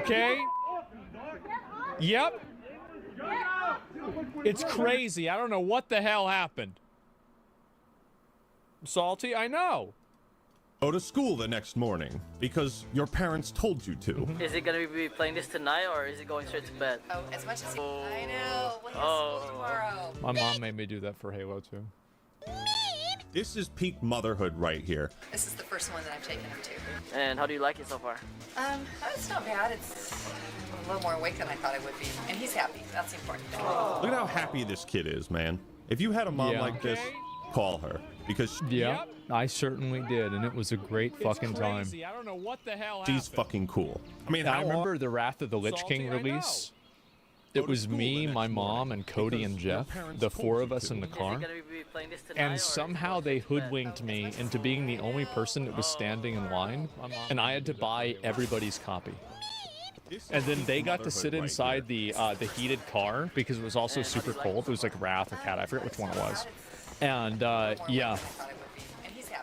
Okay? Yep. It's crazy. I don't know what the hell happened. Salty? I know. Go to school the next morning because your parents told you to. Is it gonna be playing this tonight or is it going straight to bed? Oh, as much as I know. When school tomorrow. My mom made me do that for Halo too. This is peak motherhood right here. This is the first one that I've taken him to. And how do you like it so far? It's not bad. It's a little more awake than I thought it would be. And he's happy. That's the important thing. Look at how happy this kid is, man. If you had a mom like this, call her. Because I certainly did, and it was a great fucking time. I don't know what the hell she's fucking cool. I mean, I remember the Wrath of the Lich King release. It was me, my mom, and Cody and Jeff, the four of us in the car. And somehow they hoodwinked me into being the only person that was standing in line, and I had to buy everybody's copy. And then they got to sit inside the heated car because it was also super cold. It was like Wrath or Cat, I forget which one it was. And yeah.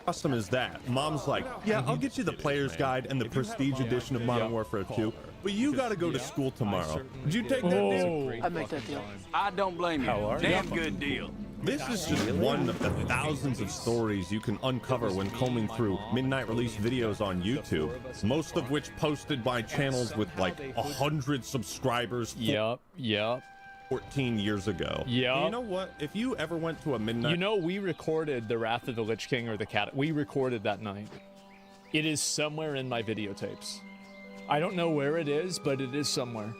Custom is that. Mom's like, yeah, I'll get you the player's guide and the prestige edition of Modern Warfare 2, but you gotta go to school tomorrow. Would you take that deal? I'd make that deal. I don't blame you. Damn good deal. This is just one of the thousands of stories you can uncover when combing through midnight release videos on YouTube, most of which posted by channels with like 100 subscribers. Yep. 14 years ago. Yeah. You know what? If you ever went to a midnight... You know, we recorded the Wrath of the Lich King or the Cat. We recorded that night. It is somewhere in my videotapes. I don't know where it is, but it is somewhere.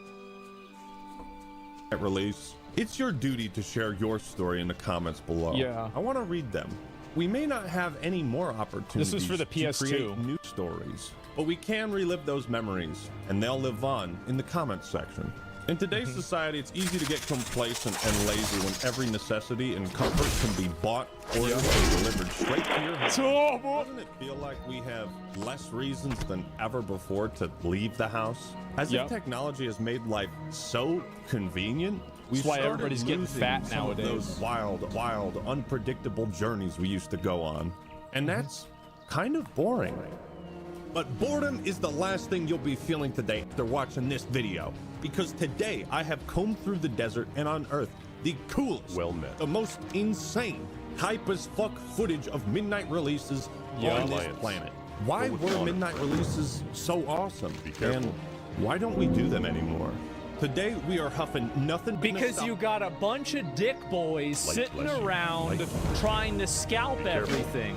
At release, it's your duty to share your story in the comments below. Yeah. I want to read them. We may not have any more opportunities this was for the PS2. to create new stories, but we can relive those memories, and they'll live on in the comments section. In today's society, it's easy to get complacent and lazy when every necessity and comfort can be bought or delivered straight to your house. Doesn't it feel like we have less reasons than ever before to leave the house? As if technology has made life so convenient, that's why everybody's getting fat nowadays. Those wild, unpredictable journeys we used to go on. And that's kind of boring. But boredom is the last thing you'll be feeling today after watching this video. Because today I have combed through the desert and unearthed the coolest, the most insane, hype as fuck footage of midnight releases on this planet. Why were midnight releases so awesome? And why don't we do them anymore? Today we are huffing nothing because you got a bunch of dick boys sitting around trying to scalp everything.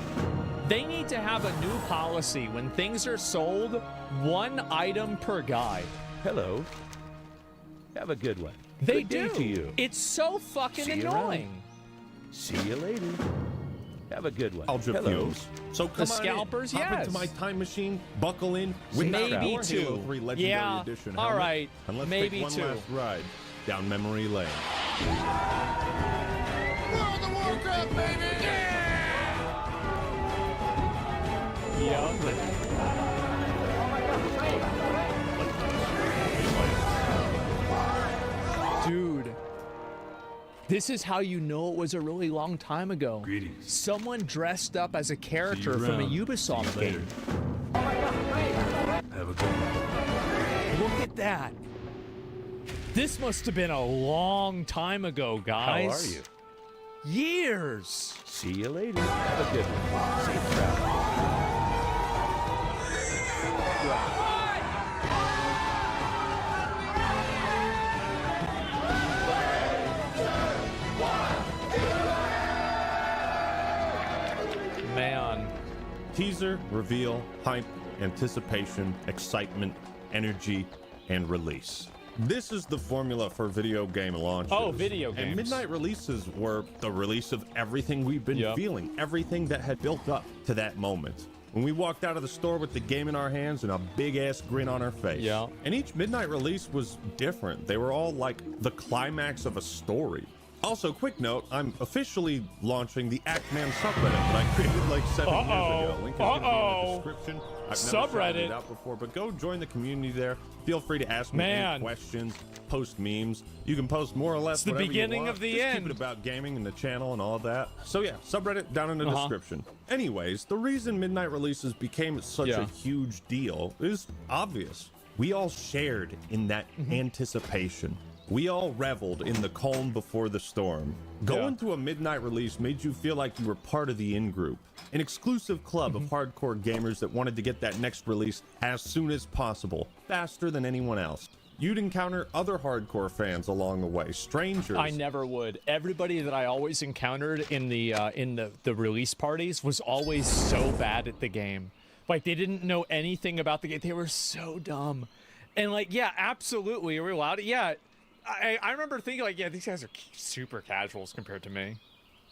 They need to have a new policy. When things are sold, 1 item per guy. Hello. Have a good one. They good do. Day to you. It's so fucking annoying. See you later. Have a good one. Ultra fumes. So come the scalpers, on in. Hop into my time machine, buckle in, maybe 2. Halo 3 Legendary Edition helmet, all right. And let's maybe take one 2. last ride down memory lane. World of Warcraft, baby! Dude, this is how you know it was a really long time ago. Greetings. Someone dressed up as a character from a Ubisoft game. Have a good one. Look at that. This must have been a long time ago, guys. How are you? Years. See you later. Have a good one. Safe travel. Man. Teaser, reveal, hype, anticipation, excitement, energy, and release. This is the formula for video game launches. Oh, video games. And midnight releases were the release of everything we've been feeling, everything that had built up to that moment. When we walked out of the store with the game in our hands and a big-ass grin on our face. Yeah. And each midnight release was different. They were all like the climax of a story. Also, quick note, I'm officially launching the Ackman subreddit that I created like 7 years ago. Link is gonna be in the description. I've never shouted it out before, but go join the community there. Feel free to ask me any questions, post memes. You can post more or less whatever you want. It's the beginning of the Just end. keep it about gaming and the channel and all of that. So yeah, subreddit down in the description. Anyways, the reason midnight releases became such a huge deal is obvious. We all shared in that anticipation. We all reveled in the calm before the storm. Going to a midnight release made you feel like you were part of the in-group, an exclusive club of hardcore gamers that wanted to get that next release as soon as possible, faster than anyone else. You'd encounter other hardcore fans along the way, strangers. I never would. Everybody that I always encountered in the release parties was always so bad at the game. Like, they didn't know anything about the game. They were so dumb. And like, yeah, absolutely. Are we allowed? Yeah. I remember thinking like, yeah, these guys are super casuals compared to me.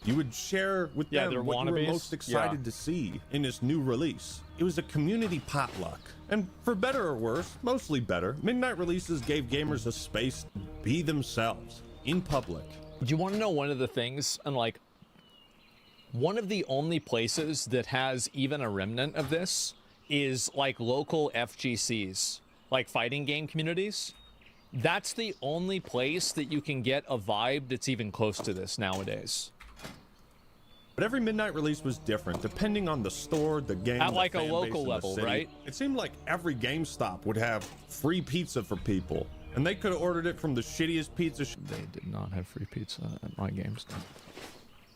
You would share with them they're what you were wannabes. most excited to see in this new release. It was a community potluck. And for better or worse, mostly better, midnight releases gave gamers a space to be themselves in public. Do you want to know one of the things? And like, one of the only places that has even a remnant of this is like local FGCs, like fighting game communities. That's the only place that you can get a vibe that's even close to this nowadays. But every midnight release was different, depending on the store, the game, At the like a fan base, local and the level, city. right? It seemed like every GameStop would have free pizza for people, and they could have ordered it from the shittiest pizza They did not have free pizza at my GameStop.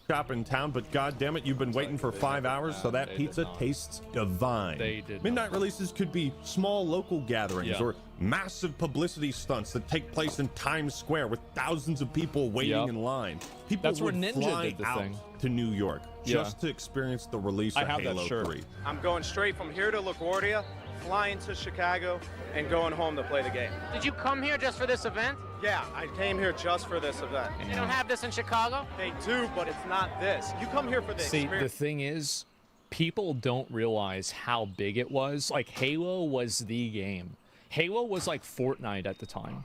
shop in town, but goddammit, you've been waiting for 5 hours, so that They pizza did not. tastes divine. They did Midnight releases could be small local gatherings Yeah. or massive publicity stunts that take place in Times Square with thousands of people waiting Yep. in line. People That's where would Ninja fly did the out thing. to New York Yeah. just to experience the release I of have that Halo shirt. 3. I'm going straight from here to LaGuardia, flying to Chicago, and going home to play the game. Did you come here just for this event? Yeah, I came here just for this event. They don't have this in Chicago? They do, but it's not this. You come here for the See, the experience. thing is, people don't realize how big it was. Like, Halo was the game. Halo was like Fortnite at the time.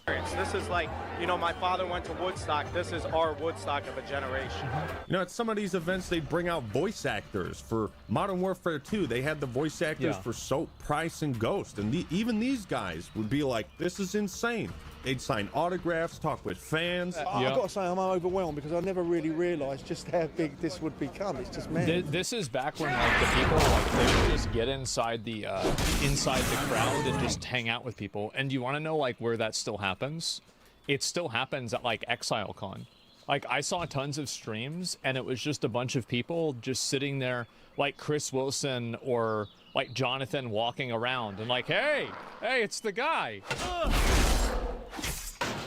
This is like, you know, my father went to Woodstock. This is our Woodstock of a generation. You know, at some of these events, they'd bring out voice actors. For Modern Warfare 2, they had the voice actors Yeah. for Soap, Price, and Ghost. And even these guys would be like, this is insane. They'd sign autographs, talk with fans. Yeah. I've got to say I'm overwhelmed because I never really realised just how big this would become. It's just mad. This is back when like the people like they would just get inside the crowd and just hang out with people. And you want to know like where that still happens? It still happens at like ExileCon. Like I saw tons of streams and it was just a bunch of people just sitting there like Chris Wilson or like Jonathan walking around and like, hey, it's the guy.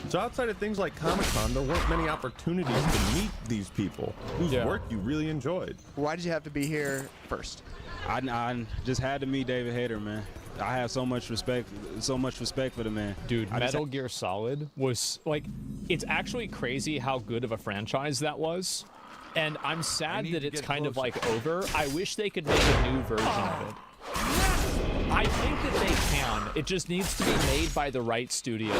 So outside of things like Comic-Con, there weren't many opportunities to meet these people whose Yeah. work you really enjoyed. Why did you have to be here first? I just had to meet David Hayter, man. I have so much respect for the man. Dude, I just Metal Gear Solid was like, it's actually crazy how good of a franchise that was. And I'm sad that it's kind of like over. I wish they could make a new version of it. I think that they can. It just needs to be made by the right studio.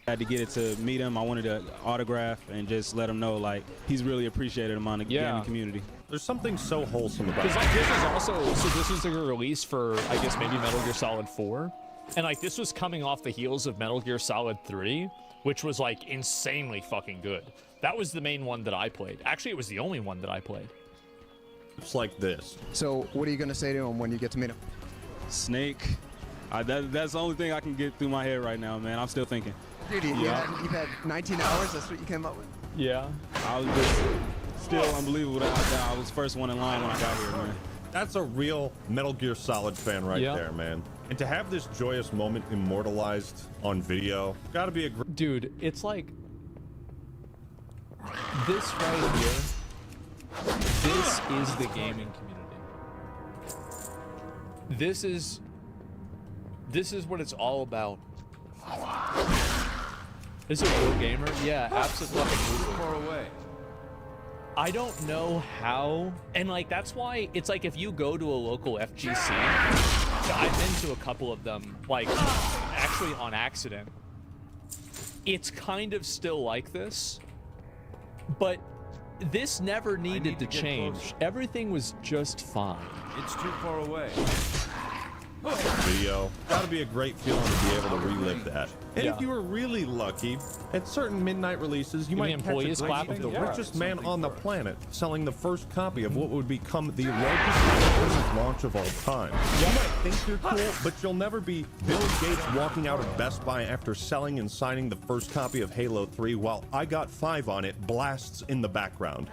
I had to get it to meet him. I wanted to autograph and just let him know, like, he's really appreciated among the gaming community. There's something so wholesome about Because it. like this is also, so this is a release for, I guess, maybe Metal Gear Solid 4. And like this was coming off the heels of Metal Gear Solid 3, which was like insanely fucking good. That was the main one that I played. Actually, it was the only one that I played. It's like this. So what are you going to say to him when you get to meet him? Snake. That's the only thing I can get through my head right now, man. I'm still thinking. Dude, you've had 19 hours. That's what you came up with. Yeah. I was just still unbelievable that I was first one in line when I got here, man. That's a real Metal Gear Solid fan right Yeah. there, man. And to have this joyous moment immortalized on video, gotta be a great... Dude, it's like this right here. This is the gaming community. This is what it's all about. Is it real gamer? Yeah, absolutely. Far away. I don't know how, and like that's why it's like if you go to a local FGC, I've been to a couple of them, like actually on accident. It's kind of still like this, but this never needed to get change. closer. Everything was just fine. It's too far away. video. Gotta be a great feeling to be able to relive that. And Yeah. if you were really lucky, At certain midnight releases, you The might catch a employees glimpse clapping? of the Yeah. richest man on the planet selling the first copy of what would become the largest launch of all time. You might think you're cool, but you'll never be Bill Gates walking out of Best Buy after selling and signing the first copy of Halo 3 while I Got 5 on it blasts in the background.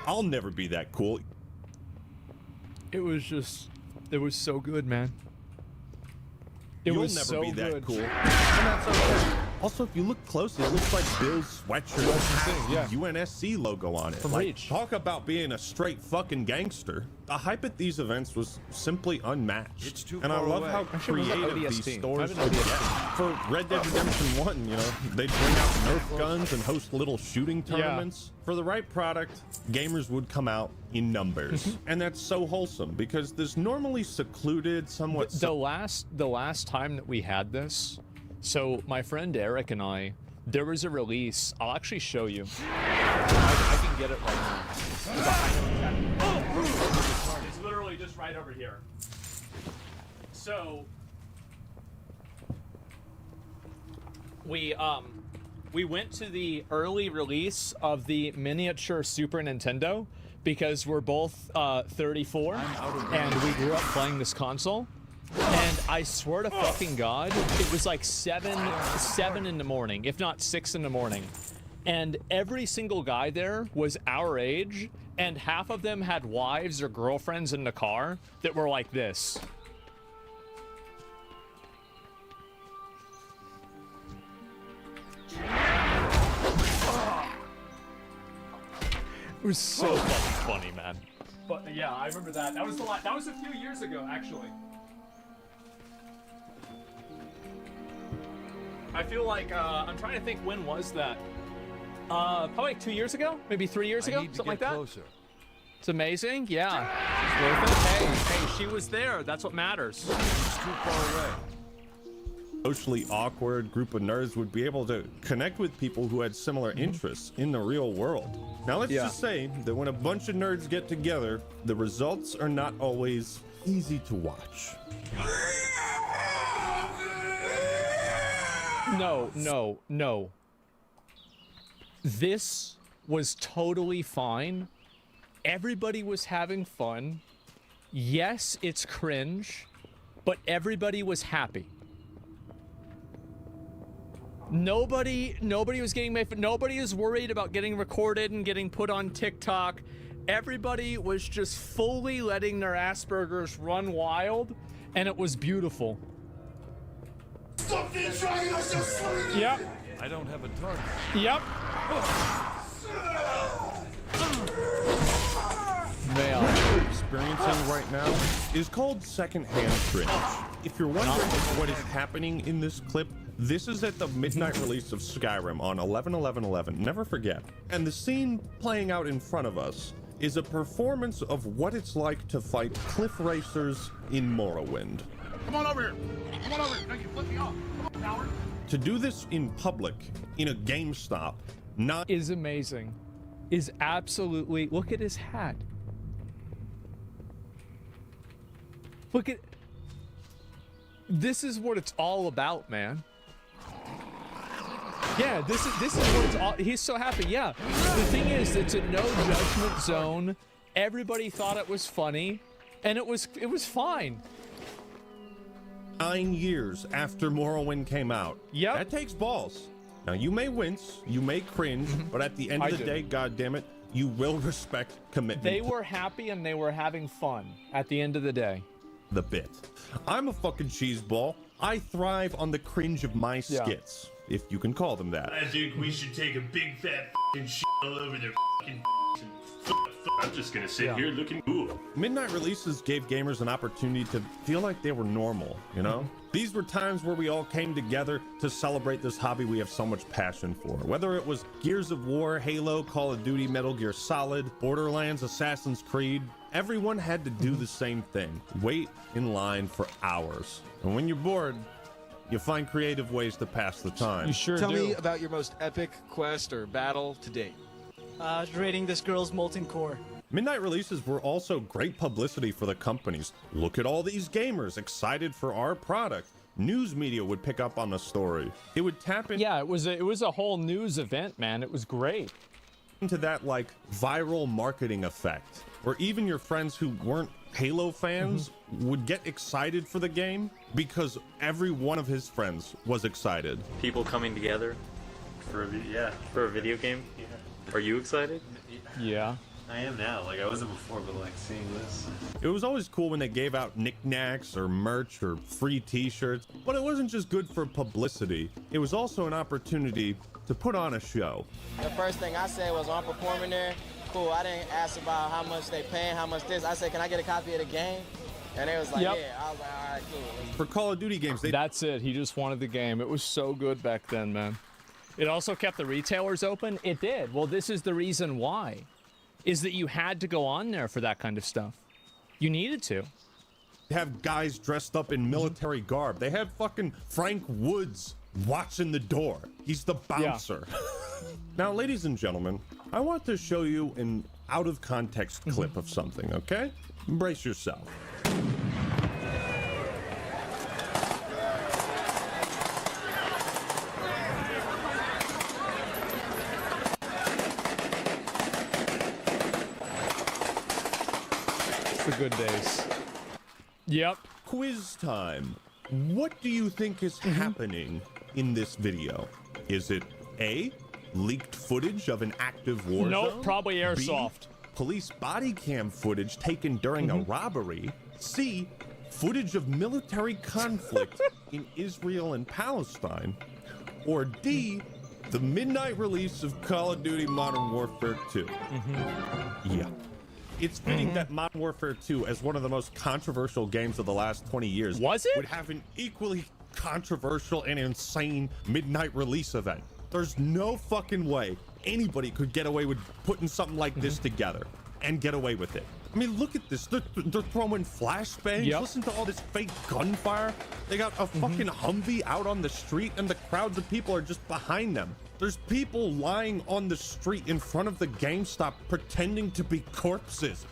I'll never be that cool. It was so good, man. It You'll was never so be that good. cool. And that's okay. Also, if you look closely, it looks like Bill's sweatshirt has yeah. the UNSC logo on it. From Like, Reach. talk about being a straight fucking gangster. The hype at these events was simply unmatched. It's too and I far love away. how Actually, it was creative an these ODST. stores I could have an get. For Red Dead Redemption 1, you know, they'd bring out Nerf guns and host little shooting tournaments. For the right product, gamers would come out in numbers. And that's so wholesome because this normally secluded, somewhat The last time that we had this, so my friend Eric and I, there was a release. I'll actually show you. I can get it right now. It's literally just right over here. So we went to the early release of the miniature Super Nintendo because we're both 34 and we grew up playing this console. And I swear to fucking God, it was like 7 in the morning, if not 6 in the morning. And every single guy there was our age, and half of them had wives or girlfriends in the car that were like this. It was so fucking funny, man. But yeah, I remember that. That was a few years ago, actually. I feel like I'm trying to think, when was that? Probably like 2 years ago, maybe 3 years ago, something like that. Closer. It's amazing, yeah. It's worth it. Hey, she was there. That's what matters. It's too far away. socially awkward group of nerds would be able to connect with people who had similar interests in the real world. Now let's just say that when a bunch of nerds get together, the results are not always easy to watch. No. This was totally fine. Everybody was having fun. Yes, it's cringe, but everybody was happy. Nobody was getting made fun. Nobody is worried about getting recorded and getting put on TikTok. Everybody was just fully letting their Aspergers run wild, and it was beautiful. Yep. I don't have a target. Yep. Man, what you're experiencing right now is called secondhand cringe. If you're wondering what is happening in this clip, this is at the midnight release of Skyrim on 11/11/11. Never forget. And the scene playing out in front of us is a performance of what it's like to fight cliff racers in Morrowind. Come on over here. Come on over here. No, you flip me off. Come on, coward. To do this in public, in a GameStop, not is amazing. Is absolutely, look at his hat. Look at, this is what it's all about, man. Yeah, this is what it's all, he's so happy. Yeah, the thing is, it's a no judgment zone. Everybody thought it was funny, and it was fine. 9 years after Morrowind came out. Yep. That takes balls. Now, you may wince, you may cringe, but at the end of the day, goddammit, you will respect commitment. They were happy and they were having fun at the end of the day. The bit. I'm a fucking cheeseball. I thrive on the cringe of my skits, if you can call them that. I think we should take a big fat f***ing shit all over their f***ing and I'm just gonna sit here looking cool. Midnight releases gave gamers an opportunity to feel like they were normal, you know? These were times where we all came together to celebrate this hobby we have so much passion for. Whether it was Gears of War, Halo, Call of Duty, Metal Gear Solid, Borderlands, Assassin's Creed, everyone had to do the same thing. Wait in line for hours. And when you're bored, you find creative ways to pass the time. You sure Tell do. me about your most epic quest or battle to date. Raiding this girl's molten core. Midnight releases were also great publicity for the companies. Look at all these gamers excited for our product. News media would pick up on the story. It would tap in. Yeah, it was a whole news event, man. It was great. Into that like viral marketing effect, where even your friends who weren't Halo fans would get excited for the game because every one of his friends was excited. People coming together for a video game. Yeah. Are you excited? Yeah. I am now. Like I wasn't before, but like seeing this. It was always cool when they gave out knickknacks or merch or free t-shirts, but it wasn't just good for publicity. It was also an opportunity to put on a show. The first thing I said was, I'm performing there. Cool, I didn't ask about how much they paying, how much this. I said, can I get a copy of the game? And they was like, Yep. yeah. I was like, all right, cool. For Call of Duty games, That's it. He just wanted the game. It was so good back then, man. It also kept the retailers open. It did. Well, this is the reason why. Is that you had to go on there for that kind of stuff. You needed to. have guys dressed up in military garb. They had fucking Frank Woods watching the door. He's the bouncer. Yeah. Now, ladies and gentlemen, I want to show you an out of context clip of something, okay? Brace yourself. The good days. Yep. Quiz time. What do you think is happening in this video? Is it A, leaked footage of an active war Nope, zone? probably airsoft. B, police body cam footage taken during a robbery? C, footage of military conflict in Israel and Palestine? Or D, the midnight release of Call of Duty Modern Warfare 2? Yeah. It's fitting that Modern Warfare 2, as one of the most controversial games of the last 20 years, would have an equally controversial and insane midnight release event. There's no fucking way anybody could get away with putting something like this together and get away with it. I mean, look at this. They're throwing flashbangs. Yep. Listen to all this fake gunfire. They got a fucking Humvee out on the street, and the crowds of people are just behind them. There's people lying on the street in front of the GameStop pretending to be corpses.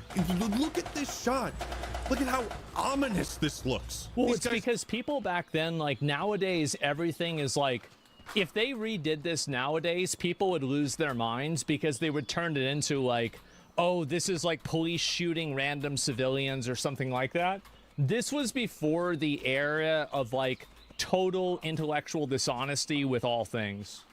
Look at this shot. Look at how ominous this looks. Well, it's because people back then, like nowadays, everything is like, if they redid this nowadays, people would lose their minds because they would turn it into like, oh, this is like police shooting random civilians or something like that. This was before the era of like total intellectual dishonesty with all things.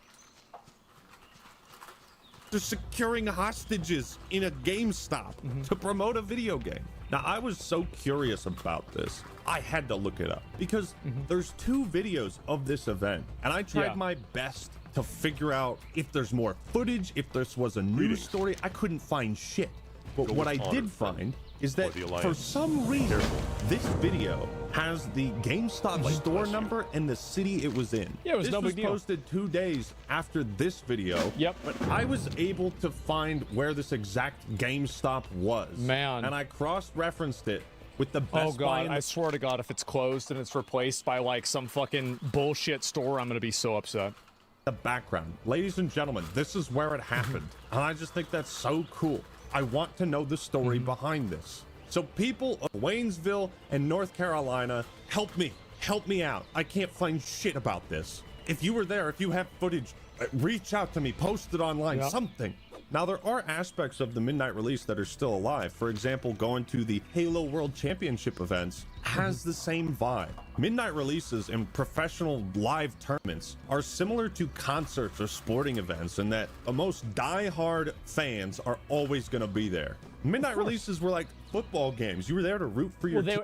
They're securing hostages in a GameStop to promote a video game. Now, I was so curious about this, I had to look it up because there's 2 videos of this event, and I tried my best to figure out if there's more footage, if this was a news story. I couldn't find shit. But what I did find is that for some reason, this video has the GameStop store number and the city it was in. Yeah, it was no big deal. This was posted 2 days after this video. Yep. But I was able to find where this exact GameStop was. Man. And I cross-referenced it with the Best Buy. Oh, God, I swear to God, if it's closed and it's replaced by, like, some fucking bullshit store, I'm gonna be so upset. The background. Ladies and gentlemen, this is where it happened. And I just think that's so cool. I want to know the story behind this. So people of Waynesville and North Carolina, help me out. I can't find shit about this. If you were there, if you have footage, reach out to me, post it online, something. Now, there are aspects of the midnight release that are still alive. For example, going to the Halo World Championship events has the same vibe. Midnight releases and professional live tournaments are similar to concerts or sporting events in that the most die-hard fans are always going to be there. Midnight releases were like football games. You were there to root for your team.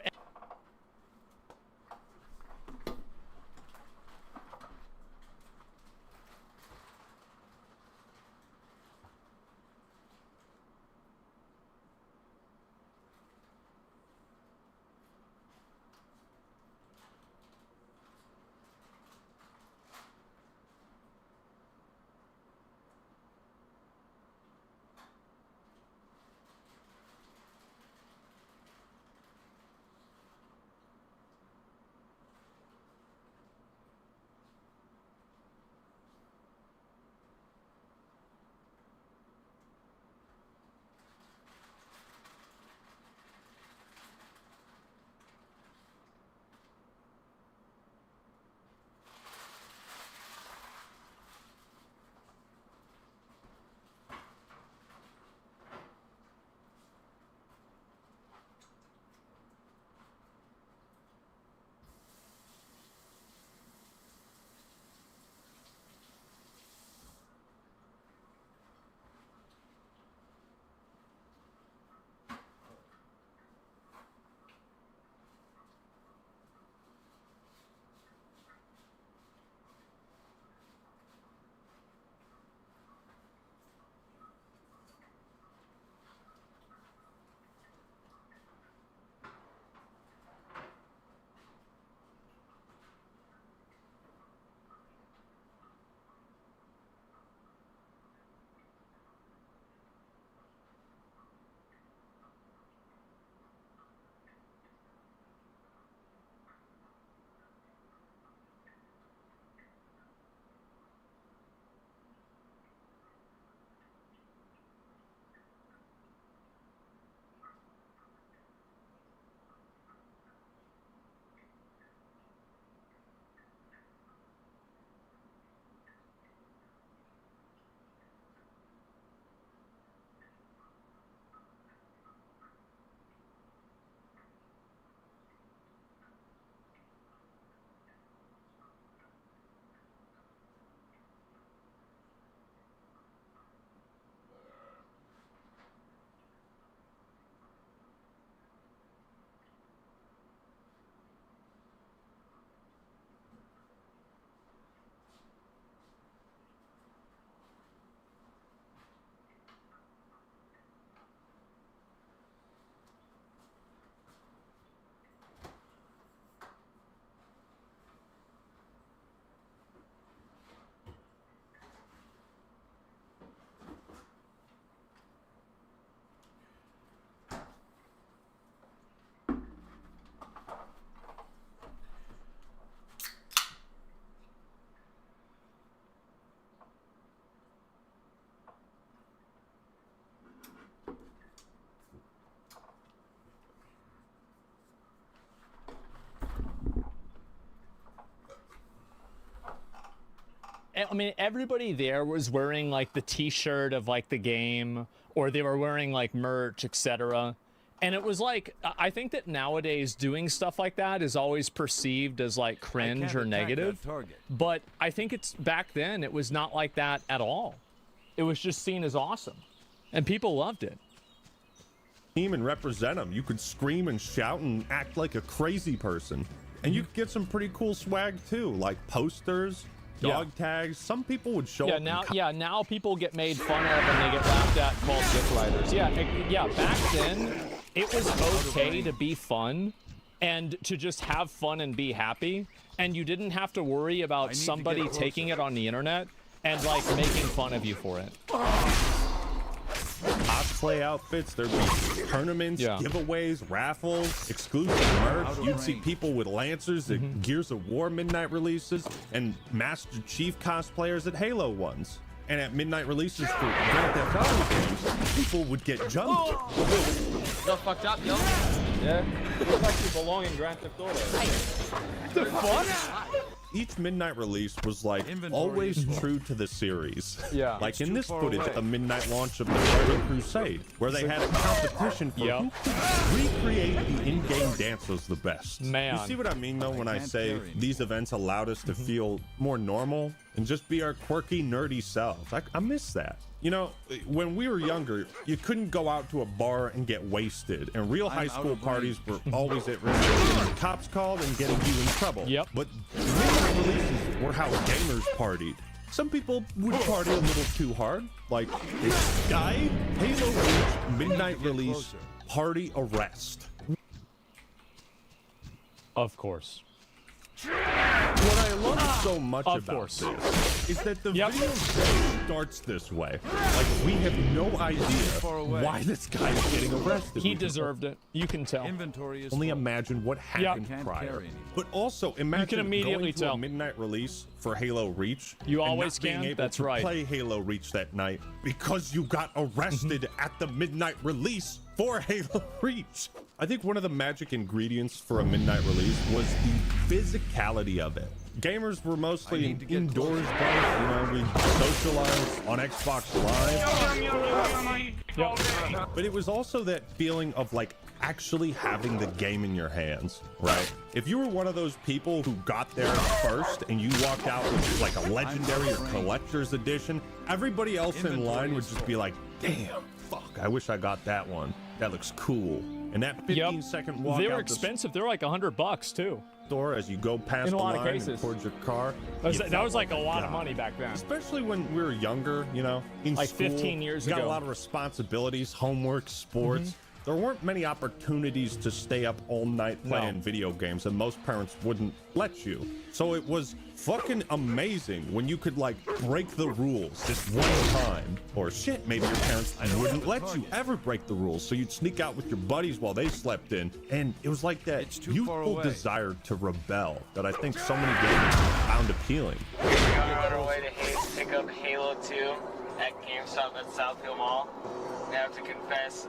I mean, everybody there was wearing like the T-shirt of like the game, or they were wearing like merch, etc. And it was like, I think that nowadays doing stuff like that is always perceived as like cringe or negative. But I think it's back then it was not like that at all. It was just seen as awesome, and people loved it. Team and represent them. You could scream and shout and act like a crazy person, and you could get some pretty cool swag too, like posters, dog tags. Some people would show up. Now people get made fun of and they get laughed at, called dick riders. Yeah. Back then, it was okay to be fun and to just have fun and be happy, and you didn't have to worry about somebody taking it on the internet and like making fun of you for it. Cosplay outfits, there'd be tournaments, giveaways, raffles, exclusive merch. You'd see people with Lancers at Gears of War midnight releases and Master Chief cosplayers at Halo ones. And at midnight releases for Grand Theft Auto games, people would get jumped. Yo, fucked up, yo. Yeah, it looks like you belong in Grand Theft Auto. The fuck? Each midnight release was like always true to the series. Yeah. Like in this footage, the midnight launch of the Burning Crusade, where they had a competition for who could recreate the in-game dances the best. Man. You see what I mean though when I say these events allowed us to feel more normal and just be our quirky, nerdy selves? I miss that. You know, when we were younger, you couldn't go out to a bar and get wasted, and real high school parties were always at risk of getting cops called and getting you in trouble. Yep. But midnight releases were how gamers partied. Some people would party a little too hard, like this guy, Halo Reach midnight release party arrest. Of course. What I love so much about this is that the video starts this way. Like, we have no idea why this guy is getting arrested. He deserved it. You can tell. Only imagine what happened prior. But also imagine going to a midnight release for Halo Reach. You and always not being can. able That's to right. play Halo Reach that night because you got arrested at the midnight release for Halo Reach. I think one of the magic ingredients for a midnight release was the physicality of it. Gamers were mostly indoors, we socialized on Xbox Live. But it was also that feeling of like actually having the game in your hands, right? If you were one of those people who got there first and you walked out with like a legendary or collector's edition, everybody else in line would just be like, damn, fuck, I wish I got that one. That looks cool. And that 15-second walk they were out expensive. They're like $100 too. Store as you go past the line and towards your car. That was like a lot of money back then. Especially when we were younger, in like school, 15 years you got ago. a lot of responsibilities, homework, sports. There weren't many opportunities to stay up all night playing video games, and most parents wouldn't let you. So it was fucking amazing when you could like break the rules just one time. Or shit, maybe your parents wouldn't let you ever break the rules, so you'd sneak out with your buddies while they slept in. And it was like that youthful desire to rebel that I think so many gamers found appealing. We're on our way to pick up Halo 2 at GameStop at Southfield Mall. I have to confess,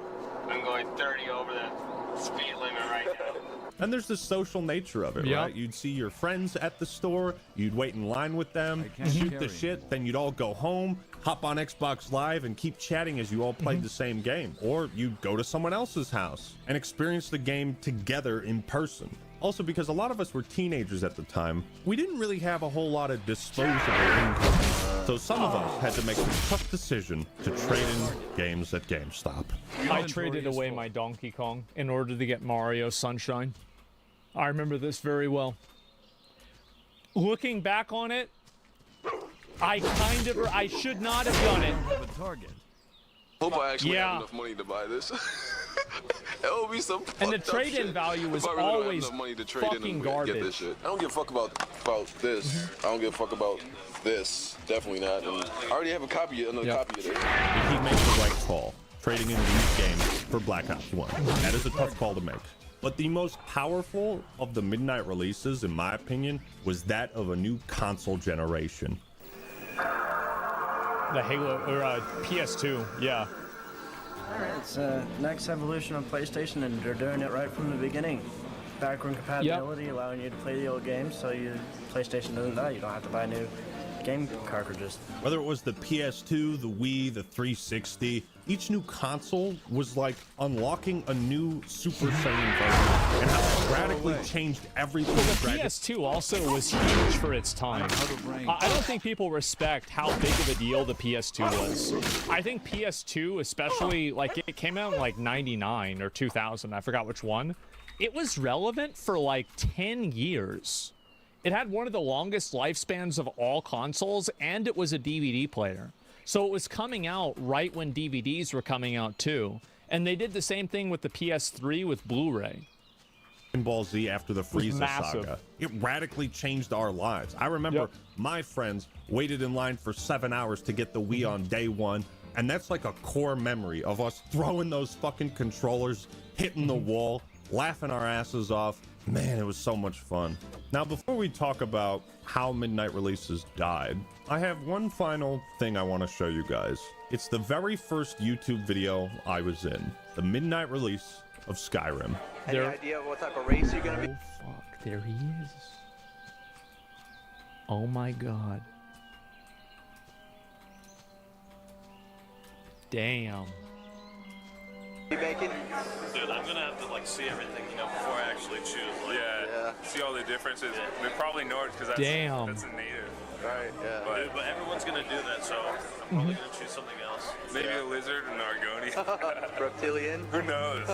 I'm going 30 over the speed limit right now. And there's the social nature of it, right? You'd see your friends at the store, you'd wait in line with them, shoot the shit, then you'd all go home, hop on Xbox Live, and keep chatting as you all played the same game. Or you'd go to someone else's house and experience the game together in person. Also, because a lot of us were teenagers at the time, we didn't really have a whole lot of disposable income. So some of us had to make the tough decision to trade in games at GameStop. I traded away my Donkey Kong in order to get Mario Sunshine. I remember this very well. Looking back on it, I should not have done it. Hope I actually have enough money to buy this. It will be some and the trade-in value was always fucking garbage. Get this shit. I don't give a fuck about this. I don't give a fuck about this. Definitely not. And I already have a copy, another copy of this. He made the right call, trading in these games for Black Ops 1. That is a tough call to make. But the most powerful of the midnight releases, in my opinion, was that of a new console generation. The Halo, or PS2, yeah. It's the next evolution of PlayStation, and they're doing it right from the beginning. Backward compatibility, allowing you to play the old games, so PlayStation doesn't die. You don't have to buy new game cartridges. Whether it was the PS2, the Wii, the 360, each new console was like unlocking a new Super Saiyan version, and how it radically changed everything. Well, the PS2 also was huge for its time. I don't think people respect how big of a deal the PS2 was. I think PS2, especially, like, it came out in like 99 or 2000, I forgot which one. It was relevant for like 10 years. It had one of the longest lifespans of all consoles, and it was a DVD player. So it was coming out right when DVDs were coming out too. And they did the same thing with the PS3 with Blu-ray. Ball Z after the Frieza saga. It radically changed our lives. I remember my friends waited in line for 7 hours to get the Wii on day one, and that's like a core memory of us throwing those fucking controllers, hitting the wall, laughing our asses off. Man, it was so much fun. Now, before we talk about how Midnight Releases died, I have one final thing I want to show you guys. It's the very first YouTube video I was in, the Midnight Release of Skyrim. Any idea what type of race you're gonna be? Oh, fuck, there he is. Oh my god. Damn. You making? Dude, I'm gonna have to like see everything, you know, before I actually choose. Like, yeah. See all the differences. We probably know it because that's a native. Right. Yeah. But everyone's gonna do that, so I'm probably gonna choose something else. Maybe a lizard, an Argonian. Reptilian. Who knows?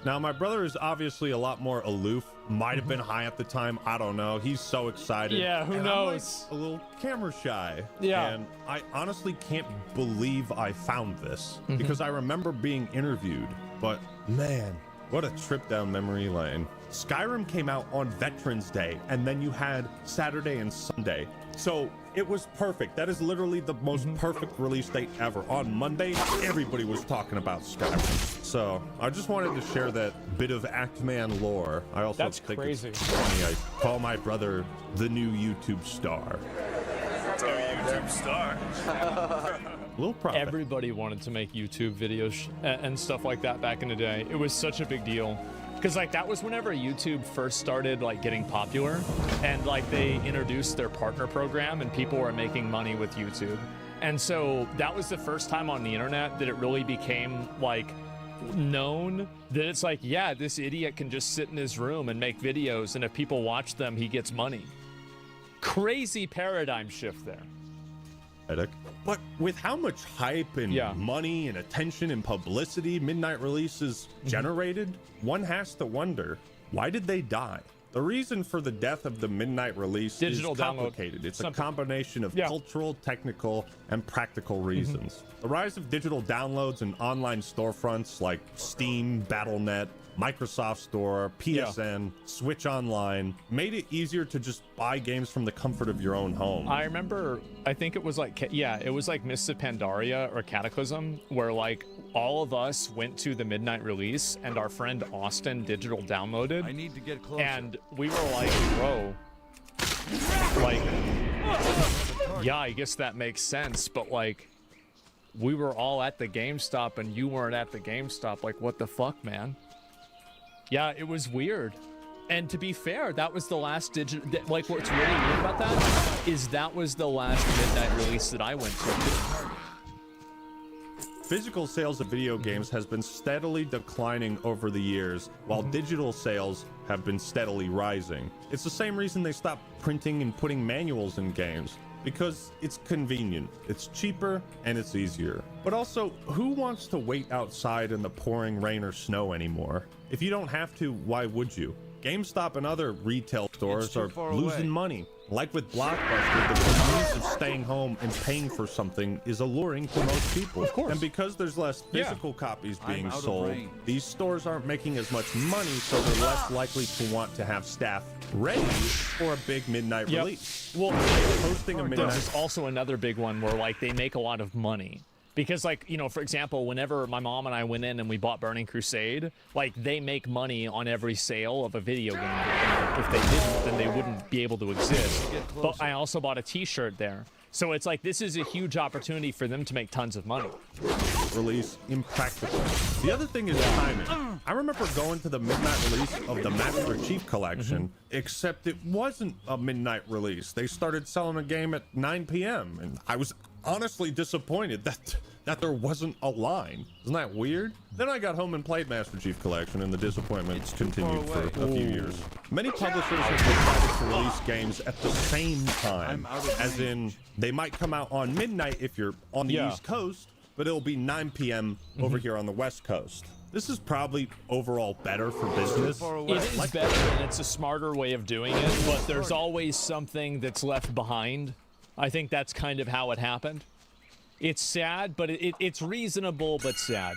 Now, my brother is obviously a lot more aloof. Might have been high at the time. I don't know. He's so excited. Yeah, who and knows? I'm like a little camera shy. Yeah. And I honestly can't believe I found this because I remember being interviewed. But man, what a trip down memory lane. Skyrim came out on Veterans Day, and then you had Saturday and Sunday. So it was perfect. That is literally the most perfect release date ever. On Monday, everybody was talking about Skyrim. So I just wanted to share that bit of Actman lore. I also think crazy. It's funny. I call my brother the new YouTube star. YouTube star. A little profit. Everybody wanted to make YouTube videos and stuff like that back in the day. It was such a big deal. Because like that was whenever YouTube first started like getting popular, and like they introduced their partner program and people were making money with YouTube. And so that was the first time on the internet that it really became like known that it's like, yeah, this idiot can just sit in his room and make videos, and if people watch them, he gets money. Crazy paradigm shift there. But with how much hype and money and attention and publicity Midnight Releases generated, one has to wonder, why did they die? The reason for the death of the Midnight Release is complicated. It's a combination of cultural, technical, and practical reasons. The rise of digital downloads and online storefronts like Steam, Battle.net, Microsoft Store, PSN, Switch Online made it easier to just buy games from the comfort of your own home. I remember, I think it was like, it was like Mists of Pandaria or Cataclysm, where like all of us went to the Midnight Release and our friend Austin digital downloaded. I need to get closer. And we were like, bro, like, yeah, I guess that makes sense, but like, we were all at the GameStop and you weren't at the GameStop. Like, what the fuck, man? Yeah, it was weird. And to be fair, that was the last digital, like what's really weird about that is that was the last Midnight Release that I went to. Physical sales of video games has been steadily declining over the years, while digital sales have been steadily rising. It's the same reason they stopped printing and putting manuals in games, because it's convenient, it's cheaper, and it's easier. But also, who wants to wait outside in the pouring rain or snow anymore? If you don't have to, why would you? GameStop and other retail stores are losing money. Like with Blockbuster, the convenience of staying home and paying for something is alluring to most people. Of course. And because there's less physical copies being sold, these stores aren't making as much money, so they're less likely to want to have staff ready for a big midnight release. Well, hosting a midnight there's also another big one where like they make a lot of money. Because, like, you know, for example, whenever my mom and I went in and we bought Burning Crusade, like, they make money on every sale of a video game. If they didn't, then they wouldn't be able to exist. But I also bought a t-shirt there. So it's like, this is a huge opportunity for them to make tons of money. Release impractical. The other thing is timing. I remember going to the midnight release of the Master Chief Collection, except it wasn't a midnight release. They started selling a game at 9 p.m. and I was honestly disappointed that there wasn't a line. Isn't that weird? Then I got home and played Master Chief Collection, and the disappointments continued for a few years. Many publishers have decided to release games at the same time, as in they might come out on midnight if you're on the East Coast, but it'll be 9 p.m. over here on the West Coast. This is probably overall better for business. It is better, and it's a smarter way of doing it, but there's always something that's left behind. I think that's kind of how it happened. It's sad, but it's reasonable, but sad.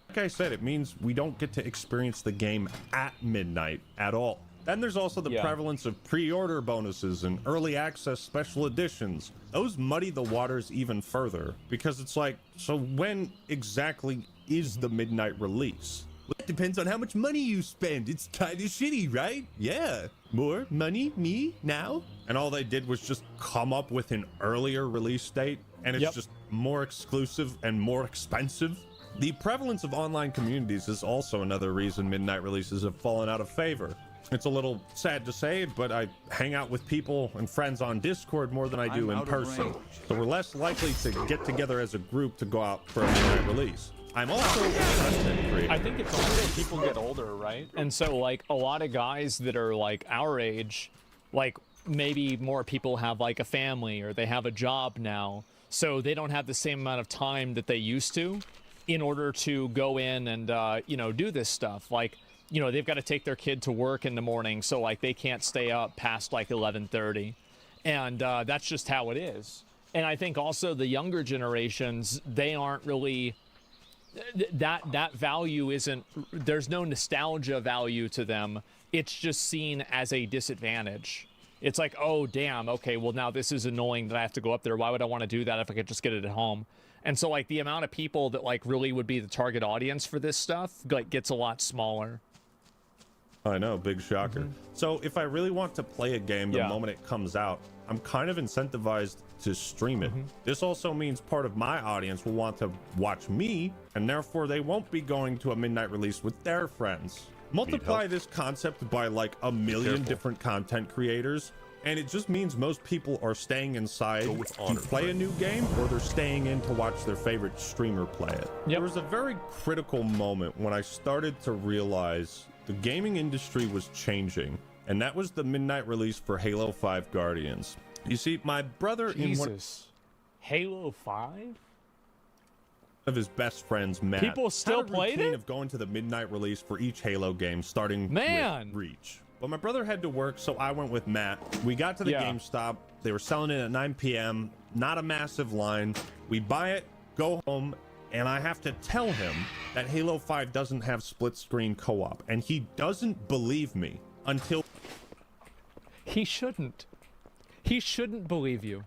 Like I said, it means we don't get to experience the game at midnight at all. Then there's also the prevalence of pre-order bonuses and early access special editions. Those muddy the waters even further, because it's like, so when exactly is the midnight release? Well, it depends on how much money you spend. It's kind of shitty, right? Yeah. More money, me, now? And all they did was just come up with an earlier release date, and it's just more exclusive and more expensive. The prevalence of online communities is also another reason midnight releases have fallen out of favor. It's a little sad to say, but I hang out with people and friends on Discord more than I do in person. So we're less likely to get together as a group to go out for a midnight release. I'm also a content creator. I think it's also people get older, right? And so, like, a lot of guys that are, like, our age, like, maybe more people have, like, a family or they have a job now. So they don't have the same amount of time that they used to in order to go in and, you know, do this stuff. Like, you know, they've got to take their kid to work in the morning, so, like, they can't stay up past, like, 11:30. And that's just how it is. And I think also the younger generations, they aren't really... That value isn't... There's no nostalgia value to them. It's just seen as a disadvantage. It's like, oh, damn, okay, well, now this is annoying that I have to go up there. Why would I want to do that if I could just get it at home? And so, like, the amount of people that, like, really would be the target audience for this stuff, like, gets a lot smaller. I know, big shocker. So if I really want to play a game the moment it comes out, I'm kind of incentivized to stream it. This also means part of my audience will want to watch me, and therefore they won't be going to a midnight release with their friends. Multiply this concept by like a million different content creators, and it just means most people are staying inside to play a new game, or they're staying in to watch their favorite streamer play it. There was a very critical moment when I started to realize the gaming industry was changing, and that was the midnight release for Halo 5 Guardians. You see, my brother Halo 5? Of his best friends, Matt, people still had a played routine it? of going to the midnight release for each Halo game, starting with Reach. But my brother had to work, so I went with Matt. We got to the GameStop. They were selling it at 9 p.m. Not a massive line. We buy it, go home, and I have to tell him that Halo 5 doesn't have split-screen co-op, and he doesn't believe me until... He shouldn't. He shouldn't believe you.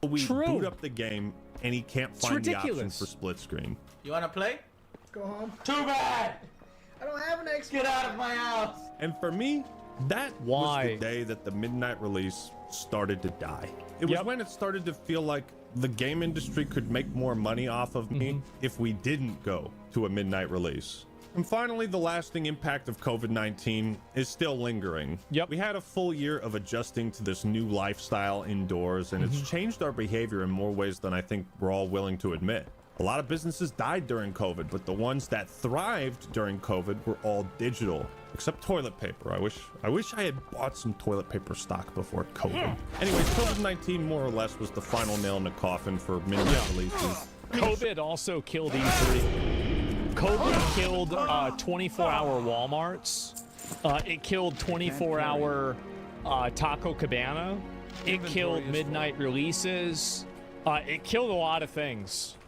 We boot up the game, and he can't find the option for split-screen. You want to play? Go home. Too bad! I don't have an Xbox. Get out of my house! And for me, that was the day that the midnight release started to die. It was when it started to feel like the game industry could make more money off of me if we didn't go to a midnight release. And finally, the lasting impact of COVID-19 is still lingering. We had a full year of adjusting to this new lifestyle indoors, and it's changed our behavior in more ways than I think we're all willing to admit. A lot of businesses died during COVID, but the ones that thrived during COVID were all digital, except toilet paper. I wish I had bought some toilet paper stock before COVID. Anyways, COVID-19 more or less was the final nail in the coffin for midnight releases. COVID also killed E3. COVID killed 24-hour Walmarts. It killed 24-hour Taco Cabana. It killed midnight releases. It killed a lot of things.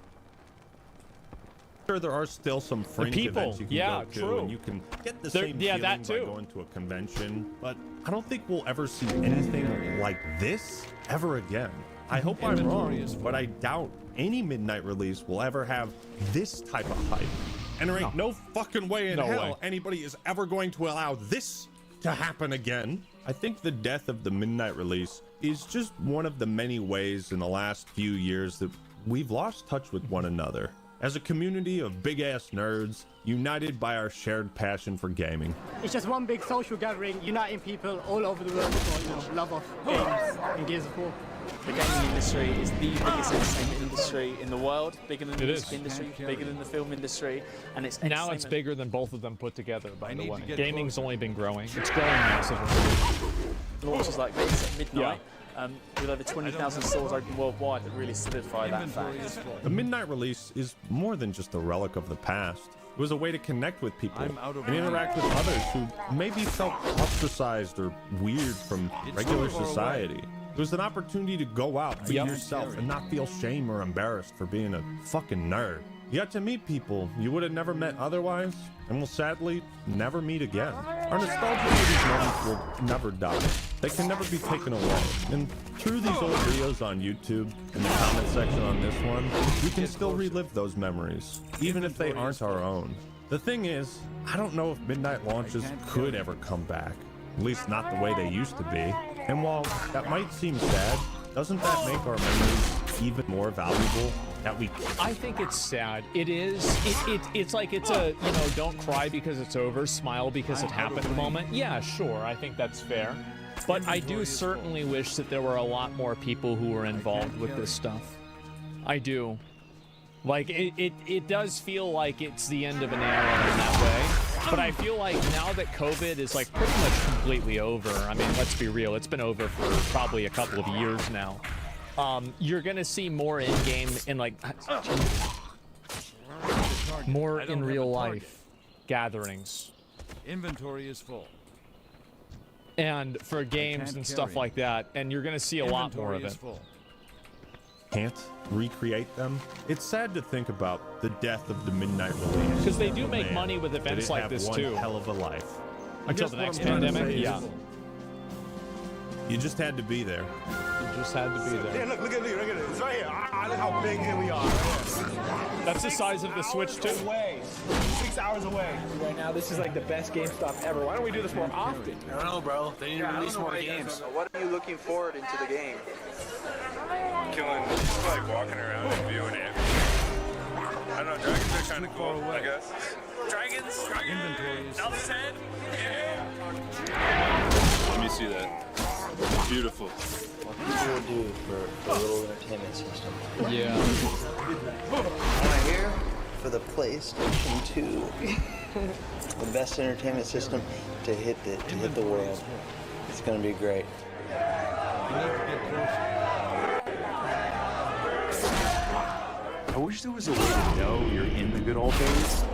There are still some fringe events you can go to, and you can get the same feeling by going to a convention, but I don't think we'll ever see anything like this ever again. I hope I'm wrong, but I doubt any midnight release will ever have this type of hype. And there ain't no fucking way in hell anybody is ever going to allow this to happen again. I think the death of the midnight release is just one of the many ways in the last few years that we've lost touch with one another. As a community of big-ass nerds, united by our shared passion for gaming. It's just one big social gathering, uniting people all over the world for, love of games and Gears of War. The gaming industry is the biggest entertainment industry in the world, bigger than the music industry, bigger than the film industry, and it's now it's bigger than both of them put together, by the way. Gaming's only been growing. It's growing massively. Launches like this at midnight, with over 20,000 stores open worldwide that really solidify that fact. The midnight release is more than just a relic of the past. It was a way to connect with people and interact with others who maybe felt ostracized or weird from regular society. It was an opportunity to go out, be yourself, and not feel shame or embarrassed for being a fucking nerd. You got to meet people you would have never met otherwise, and will sadly never meet again. Our nostalgia for these moments will never die. They can never be taken away. And through these old videos on YouTube, in the comment section on this one, we can still relive those memories, even if they aren't our own. The thing is, I don't know if midnight launches could ever come back. At least not the way they used to be. And while that might seem sad, doesn't that make our memories even more valuable? I think it's sad. It is. It's like it's a, don't cry because it's over, smile because it happened moment. Yeah, sure. I think that's fair. But I do certainly wish that there were a lot more people who were involved with this stuff. I do. Like, it does feel like it's the end of an era in that way. But I feel like now that COVID is like pretty much completely over, I mean, let's be real, it's been over for probably a couple of years now. You're gonna see more in-game and like more in real life gatherings. Inventory is full. And for games and stuff like that, and you're gonna see a lot more of it. Can't recreate them. It's sad to think about the death of the midnight release. Because they do make money with events like this too. Hell of a life. Until the next pandemic, yeah. You just had to be there. You just had to be there. Yeah, look at it. It's right here. Look how big here we are. That's the size of the Switch too. 6 hours away. Right now, this is like the best GameStop ever. Why don't we do this more often? I don't know, bro. They need to release more games. What are you looking forward into the game? Killing, just like walking around and viewing it. I don't know, dragons are kind of cool, I guess. Dragons? Enough said? Yeah. Let me see that. Beautiful. What people would do for a little entertainment system. Yeah. I'm here for the PlayStation 2. The best entertainment system to hit the world. It's gonna be great. I wish there was a way to know you're in the good old days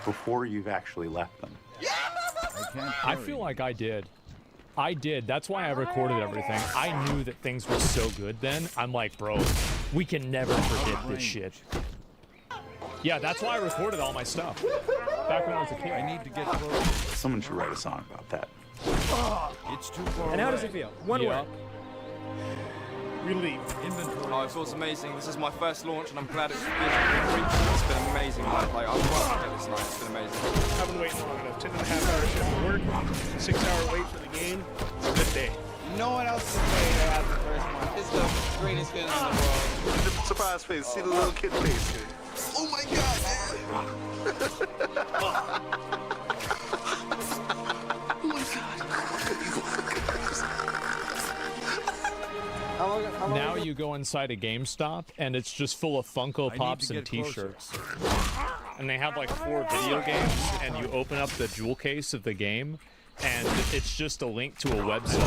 before you've actually left them. I feel like I did. That's why I recorded everything. I knew that things were so good then. I'm like, bro, we can never forget this shit. Yeah, that's why I recorded all my stuff. Back when I was a kid. I need to get close. Someone should write a song about that. It's too far And how does it feel? One word. Relief. Inventory. Oh, it feels amazing. This is my first launch, and I'm glad it's been amazing. Like I was to get this night. It's been amazing. I've been waiting long enough. 10.5-hour shift at work, 6-hour wait for the game. It's a good day. No one else is playing to have the first one. It's the greatest feeling in the world. The surprise face. See the little kid face here. Oh my god, man! Oh my god. Now you go inside a GameStop and it's just full of Funko Pops and t-shirts. And they have like 4 video games, and you open up the jewel case of the game and it's just a link to a website.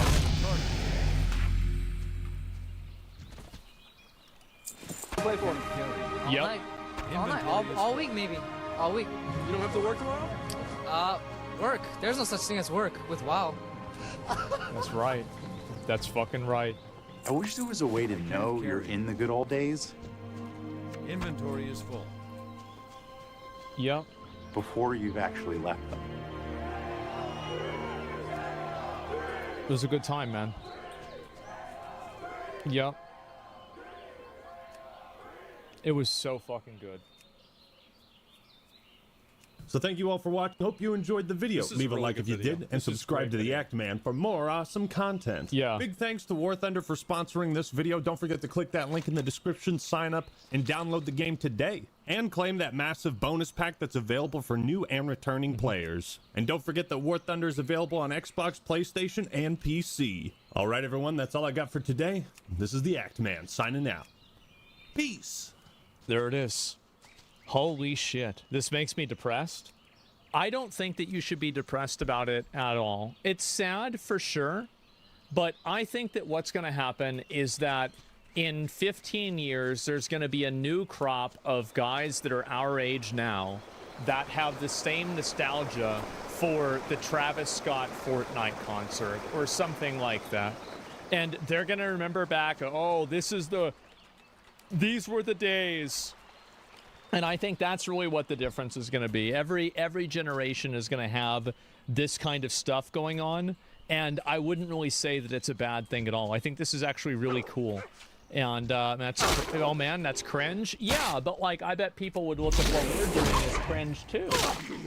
Play for him. Yep. All night. All week maybe. All week. You don't have to work tomorrow? Work. There's no such thing as work with WoW. That's right. That's fucking right. I wish there was a way to know you're in the good old days. Inventory is full. Yep. Before you've actually left them. It was a good time, man. Yep. It was so fucking good. So thank you all for watching. Hope you enjoyed the video. Leave a like if you did, and subscribe to the Act Man for more awesome content. Yeah. Big thanks to War Thunder for sponsoring this video. Don't forget to click that link in the description, sign up, and download the game today. And claim that massive bonus pack that's available for new and returning players. And don't forget that War Thunder is available on Xbox, PlayStation, and PC. All right, everyone, that's all I got for today. This is the Act Man signing out. Peace. There it is. Holy shit. This makes me depressed. I don't think that you should be depressed about it at all. It's sad for sure, but I think that what's going to happen is that in 15 years, there's going to be a new crop of guys that are our age now that have the same nostalgia for the Travis Scott Fortnite concert or something like that. And they're going to remember back, oh, these were the days. And I think that's really what the difference is going to be. Every generation is going to have this kind of stuff going on, and I wouldn't really say that it's a bad thing at all. I think this is actually really cool. And oh man, that's cringe. Yeah, but like I bet people would look at what we're doing as cringe too.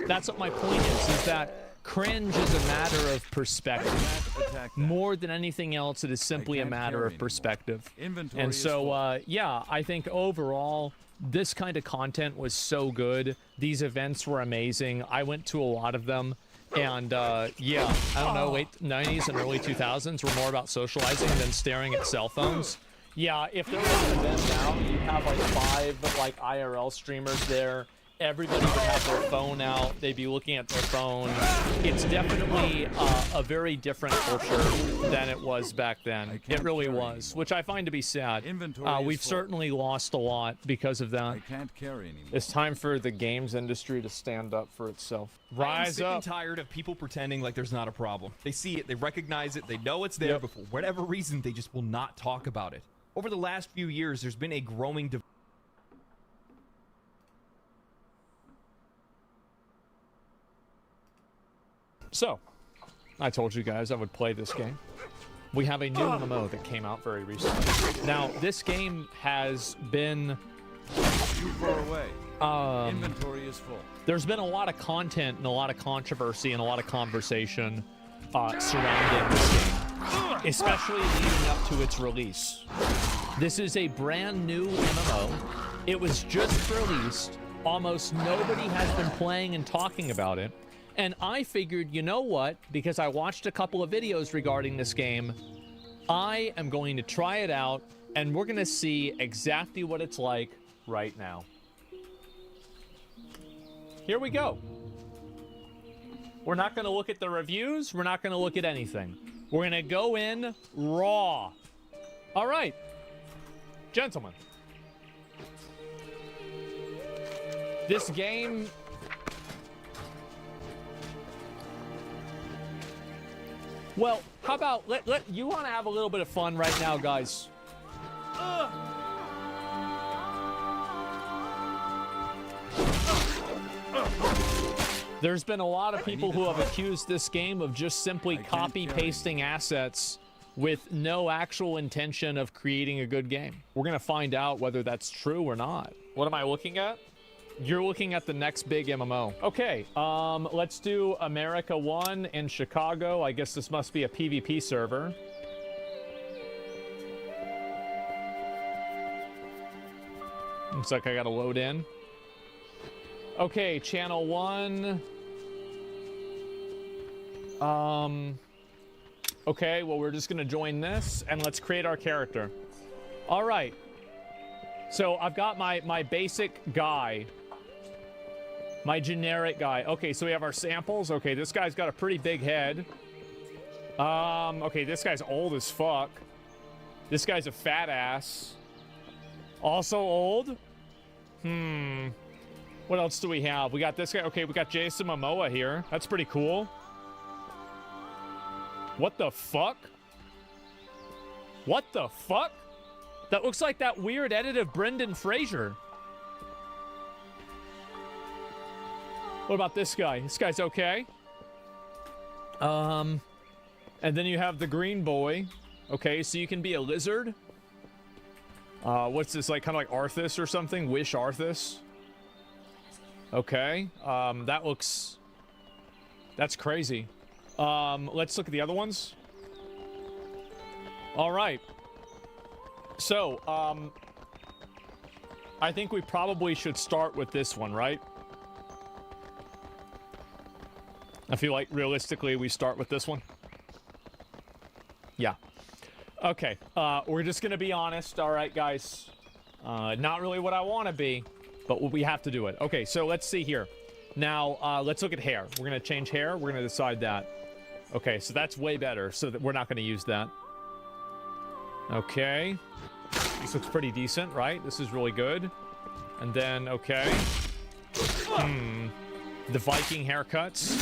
That's what my point is that cringe is a matter of perspective. More than anything else, it is simply a matter of perspective. And so, yeah, I think overall, this kind of content was so good. These events were amazing. I went to a lot of them. And, yeah, I don't know, late 90s and early 2000s were more about socializing than staring at cell phones. Yeah, if there was an event now, you'd have like 5 like IRL streamers there. Everybody would have their phone out. They'd be looking at their phone. It's definitely a very different culture than it was back then. It really was, which I find to be sad. We've certainly lost a lot because of that. I can't carry anymore. It's time for the games industry to stand up for itself. Rise I'm sick up. and tired of people pretending like there's not a problem. They see it, they recognize it, they know it's there, but for whatever reason, they just will not talk about it. Over the last few years, there's been a growing divide. So, I told you guys I would play this game. We have a new MMO that came out very recently. Now, this game has been too far away. Inventory is full. There's been a lot of content and a lot of controversy and a lot of conversation surrounding this game, especially leading up to its release. This is a brand new MMO. It was just released. Almost nobody has been playing and talking about it. And I figured, you know what? Because I watched a couple of videos regarding this game, I am going to try it out, and we're going to see exactly what it's like right now. Here we go. We're not going to look at the reviews. We're not going to look at anything. We're going to go in raw. All right. Gentlemen. This game... Well, how about you want to have a little bit of fun right now, guys? There's been a lot of people who have accused this game of just simply copy-pasting assets with no actual intention of creating a good game. We're going to find out whether that's true or not. What am I looking at? You're looking at the next big MMO. Okay, let's do America 1 in Chicago. I guess this must be a PvP server. Looks like I gotta load in. Okay, channel 1. Okay, well, we're just gonna join this, and let's create our character. All right. So I've got my basic guy. My generic guy. Okay, so we have our samples. Okay, this guy's got a pretty big head. Okay, this guy's old as fuck. This guy's a fat ass. Also old? What else do we have? We got this guy. Okay, we got Jason Momoa here. That's pretty cool. What the fuck? What the fuck? That looks like that weird edit of Brendan Fraser. What about this guy? This guy's okay. And then you have the green boy. Okay, so you can be a lizard. What's this, like, kind of like Arthas or something? Wish Arthas. Okay, that looks... That's crazy. Let's look at the other ones. All right. So, I think we probably should start with this one, right? I feel like, realistically, we start with this one. Yeah. Okay, we're just gonna be honest, all right, guys? Not really what I want to be, but we have to do it. Okay, so let's see here. Now, let's look at hair. We're gonna change hair. We're gonna decide that. Okay, so that's way better, so that we're not gonna use that. Okay. This looks pretty decent, right? This is really good. And then, okay. The Viking haircuts.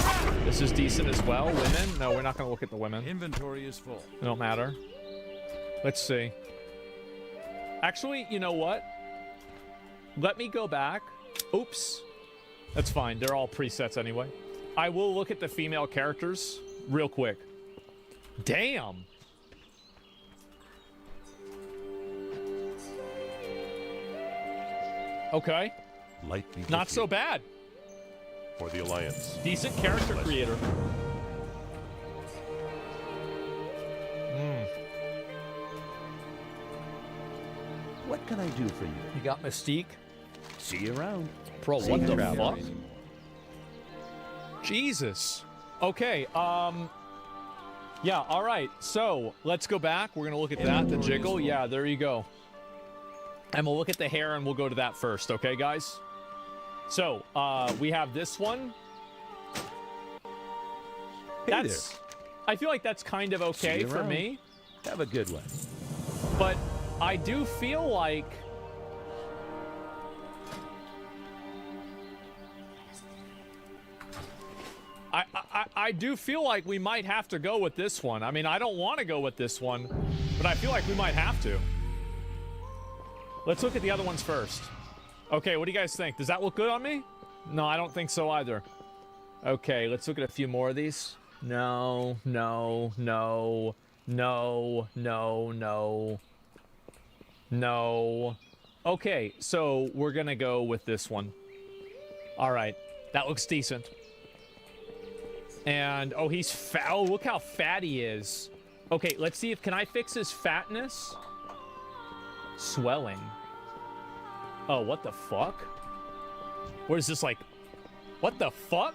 This is decent as well. Women? No, we're not gonna look at the women. Inventory is full. It don't matter. Let's see. Actually, you know what? Let me go back. Oops. That's fine. They're all presets anyway. I will look at the female characters real quick. Damn. Okay. Not so bad. For the Alliance. Decent character creator. What can I do for you? You got Mystique. See you around. Bro, Safe what the travels. fuck? Jesus. Okay, yeah, alright. So, let's go back. We're gonna look at that, the jiggle. Yeah, there you go. And we'll look at the hair and we'll go to that first, okay, guys? So, we have this one. That's... I feel like that's kind of okay for me. Have a good one. But I do feel like... I do feel like we might have to go with this one. I mean, I don't want to go with this one, but I feel like we might have to. Let's look at the other ones first. Okay, what do you guys think? Does that look good on me? No, I don't think so either. Okay, let's look at a few more of these. No, no, no, no, no, no. No. Okay, so we're gonna go with this one. All right, that looks decent. And, oh, he's fat. Oh, look how fat he is. Okay, let's see if, can I fix his fatness? Swelling. Oh, what the fuck? What is this, like, what the fuck?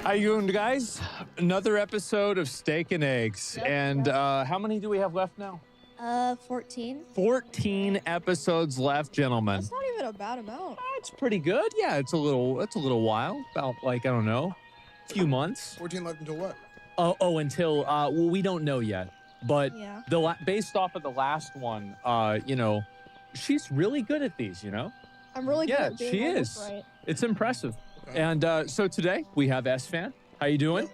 How you doing, guys? Another episode of Steak and Eggs. And how many do we have left now? 14. 14 episodes left, gentlemen. That's not even a bad amount. It's pretty good. Yeah, it's a little while. About like, I don't know, a few months. 14 left until what? Until well, we don't know yet. But Yeah. based off of the last one, you know, she's really good at these, you know? I'm really good Yeah, at being she almost is. right. It's impressive. And so today we have S-Fan. How you doing?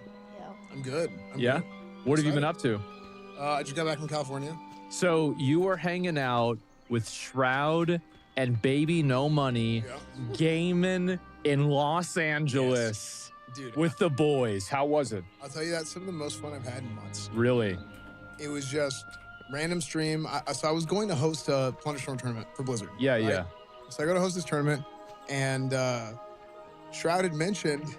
I'm good. I'm Yeah? good. What have you been up to? I just got back from California. So you were hanging out with Shroud and Baby No Money, gaming in Los Angeles Dude, with the boys. How was it? I'll tell you, that's some of the most fun I've had in months. Really? It was just random stream. So I was going to host a Plunder Storm tournament for Blizzard. Yeah, right? yeah. So I go to host this tournament, and Shroud had mentioned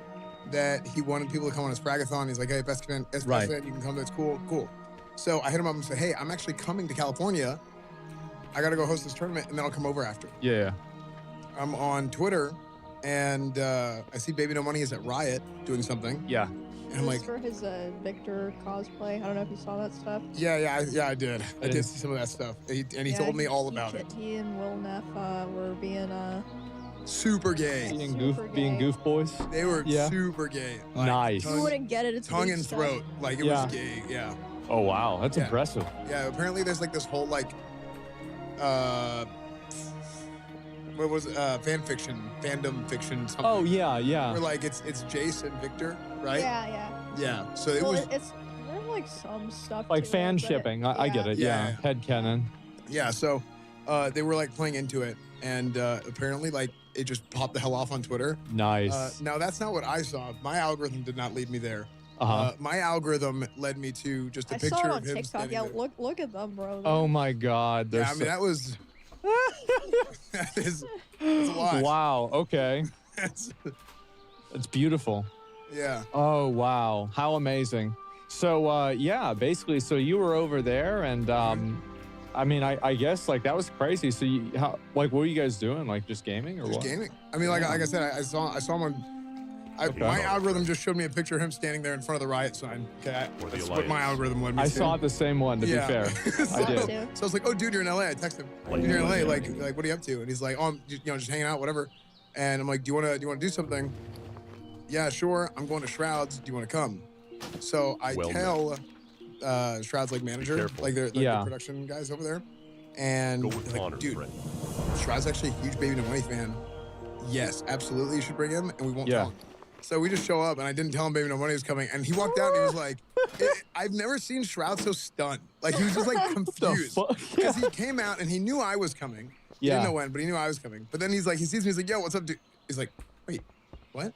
that he wanted people to come on his Fragathon. He's like, hey, best fan, Right. you can come. That's cool, cool. So I hit him up and said, hey, I'm actually coming to California. I got to go host this tournament, and then I'll come over after. Yeah. I'm on Twitter, and I see Baby No Money is at Riot doing something. Yeah. And I'm like, for his Victor cosplay. I don't know if you saw that stuff. yeah, I did. I did see some of that stuff. He told me all about it. He and Will Neff were being Super gay. Being goof boys? They were Yeah. super gay. Nice. You wouldn't get it. It's Tongue big and stuff. throat. Like, it Yeah. was gay. Yeah. Oh, wow. That's Yeah. impressive. Yeah, apparently there's like this whole like what was it? Fandom fiction something. Oh, yeah, yeah. Where like it's Jace and Victor, right? Yeah. Yeah. So it Well, was it's there's like some stuff Like to fan it, but shipping. I get it. Yeah. Yeah. Head canon. yeah, so they were like playing into it, and apparently like it just popped the hell off on Twitter. Nice. Now that's not what I saw. My algorithm did not lead me there. Uh-huh. My algorithm led me to just a I picture saw it of on him TikTok. standing Yeah, there. look at them, bro. Oh, my God. Yeah, I mean that was that's a lot. Wow. Okay. That's- It's beautiful. yeah. Oh, wow. How amazing. So, yeah, basically, so you were over there, and I mean, I guess, like, that was crazy. So, what were you guys doing? Like, just gaming or Just what? gaming. I mean, like I said, I saw him on. My algorithm just showed me a picture of him standing there in front of the Riot sign. Okay, that's what my algorithm led me I to. saw the same one, to Yeah. be fair. so, I did. So I was like, "Oh, dude, you're in LA." I texted him, "Dude, you're in LA. Like, what are you up to?" And he's like, "Oh, I'm just hanging out, whatever." And I'm like, "Do you want to do something?" Yeah, sure. I'm going to Shrouds. Do you want to come? So I tell Shrouds like manager, like they're the production guys over there, and they're like, dude, Shroud's actually a huge Baby No Money fan. Yes, absolutely, you should bring him, and we won't tell him. So we just show up, and I didn't tell him Baby No Money was coming, and he walked out, and he was like, I've never seen Shroud so stunned. Like, he was just like confused because he came out and he knew I was coming. He didn't know when, but he knew I was coming. But then he's like, he sees me, he's like, yo, what's up, dude? He's like, wait, what?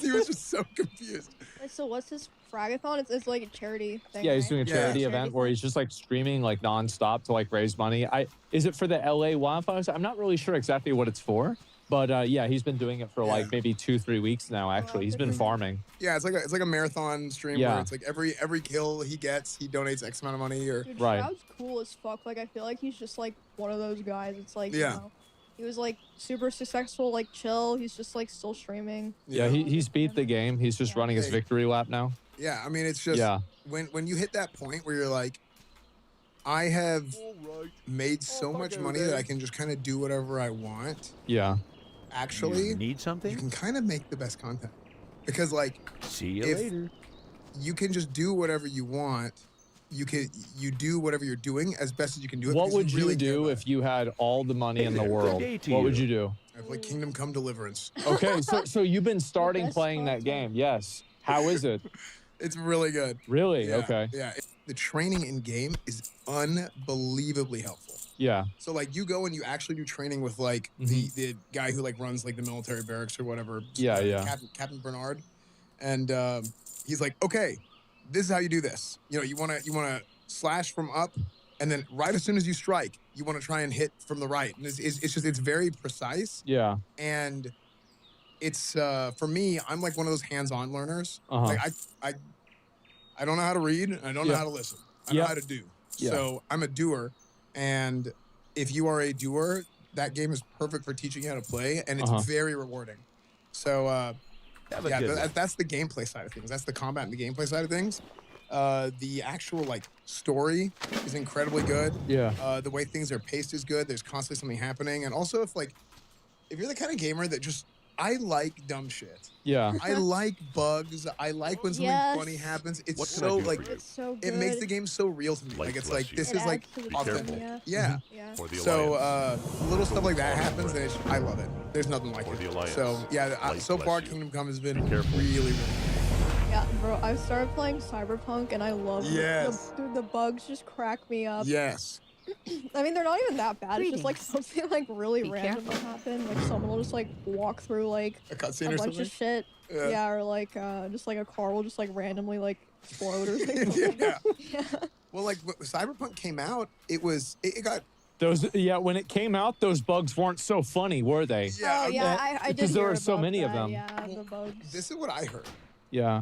He was just so confused. Wait, so what's this Fragathon? It's like a charity thing. Yeah, he's right? doing a charity event where he's just like streaming like nonstop to like raise money. Is it for the LA wildfires? I'm not really sure exactly what it's for, but yeah, he's been doing it for like maybe 2-3 weeks now. Actually, he's been farming. Yeah, it's like a marathon stream Yeah. where it's like every kill he gets, he donates X amount of money or. Dude, Right. Shroud's cool as fuck. Like, I feel like he's just like one of those guys. It's like, Yeah. you know, he was like super successful, like chill. He's just like still streaming. Yeah, he's beat the game. He's just running his victory lap now. Yeah, I mean, it's just when you hit that point where you're like, I have made so much money that I can just kind of do whatever I want. Yeah. Actually, You need something? you can kind of make the best content because, like, See you if later. you can just do whatever you want. You do whatever you're doing as best as you can do it. What because would you really care do about if you had all the money in the world? day to What would you. you do? it. I play Kingdom Come Deliverance. Okay, so you've been starting best playing that game. Yes. How is it? It's really good. Really? Yeah, Okay. Yeah. The training in game is unbelievably helpful. Yeah. So like you go and you actually do training with like the guy who like runs like the military barracks or whatever. Yeah, yeah. Captain Bernard, and he's like, okay, this is how you do this. You know, you wanna slash from up, and then right as soon as you strike, you want to try and hit from the right. And it's very precise. Yeah. And it's for me, I'm like one of those hands-on learners. Uh-huh. Like I don't know how to read, and I don't know how to listen. I know how to do. Yeah. So I'm a doer, and if you are a doer, that game is perfect for teaching you how to play, and it's very rewarding. So Have a Yeah, good one. that's the gameplay side of things. That's the combat and the gameplay side of things. The actual like story is incredibly good. Yeah. The way things are paced is good. There's constantly something happening, and also if you're the kind of gamer that just I like dumb shit. Yeah. I like bugs. I like when something funny happens. It's What can so I do like for you? It's so it good. makes the game so real to me. Like it's like this It is like adds to the authentic. drama, Yeah. Yeah. For the So Alliance. little stuff like that happens, and I love it. There's nothing like For it. the Alliance. So yeah, Light so bless far you. Kingdom Come has been careful. really good. Yeah, bro, I started playing Cyberpunk and I love Yes. dude, the bugs just crack me up. Yes. I mean, they're not even that bad. It's just like something like really Be random will happen. Like someone will just like walk through like A cutscene a or bunch something? of shit. Yeah. Yeah, or like just like a car will just like randomly like explode or something. Yeah. Yeah. Well, like when Cyberpunk came out, it got When it came out, those bugs weren't so funny, were they? Oh yeah, I did because there hear were so about many of that, them. Yeah, the bugs. This is what I heard. Yeah.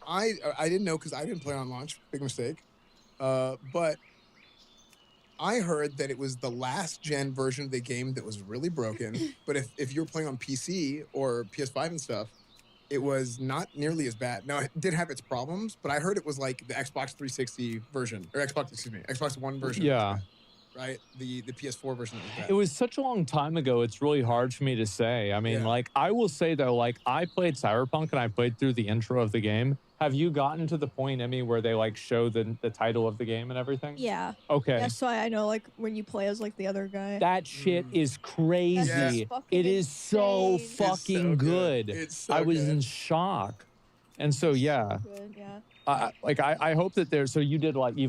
I didn't know because I didn't play on launch. Big mistake. But I heard that it was the last gen version of the game that was really broken. But if you were playing on PC or PS5 and stuff, it was not nearly as bad. Now it did have its problems, but I heard it was like the Xbox 360 version or Xbox One version. Yeah. Right. The PS4 version was bad. It was such a long time ago, it's really hard for me to say. I mean, like, I will say, though, like, I played Cyberpunk and I played through the intro of the game. Have you gotten to the point, Emmy, where they, like, show the title of the game and everything? Yeah. Okay. Yeah, so I know like when you play as like the other guy. That shit is crazy. fucking It is so insane. fucking good. It's so I was good. in shock. And so, yeah. Good, yeah. I hope that there's, so you've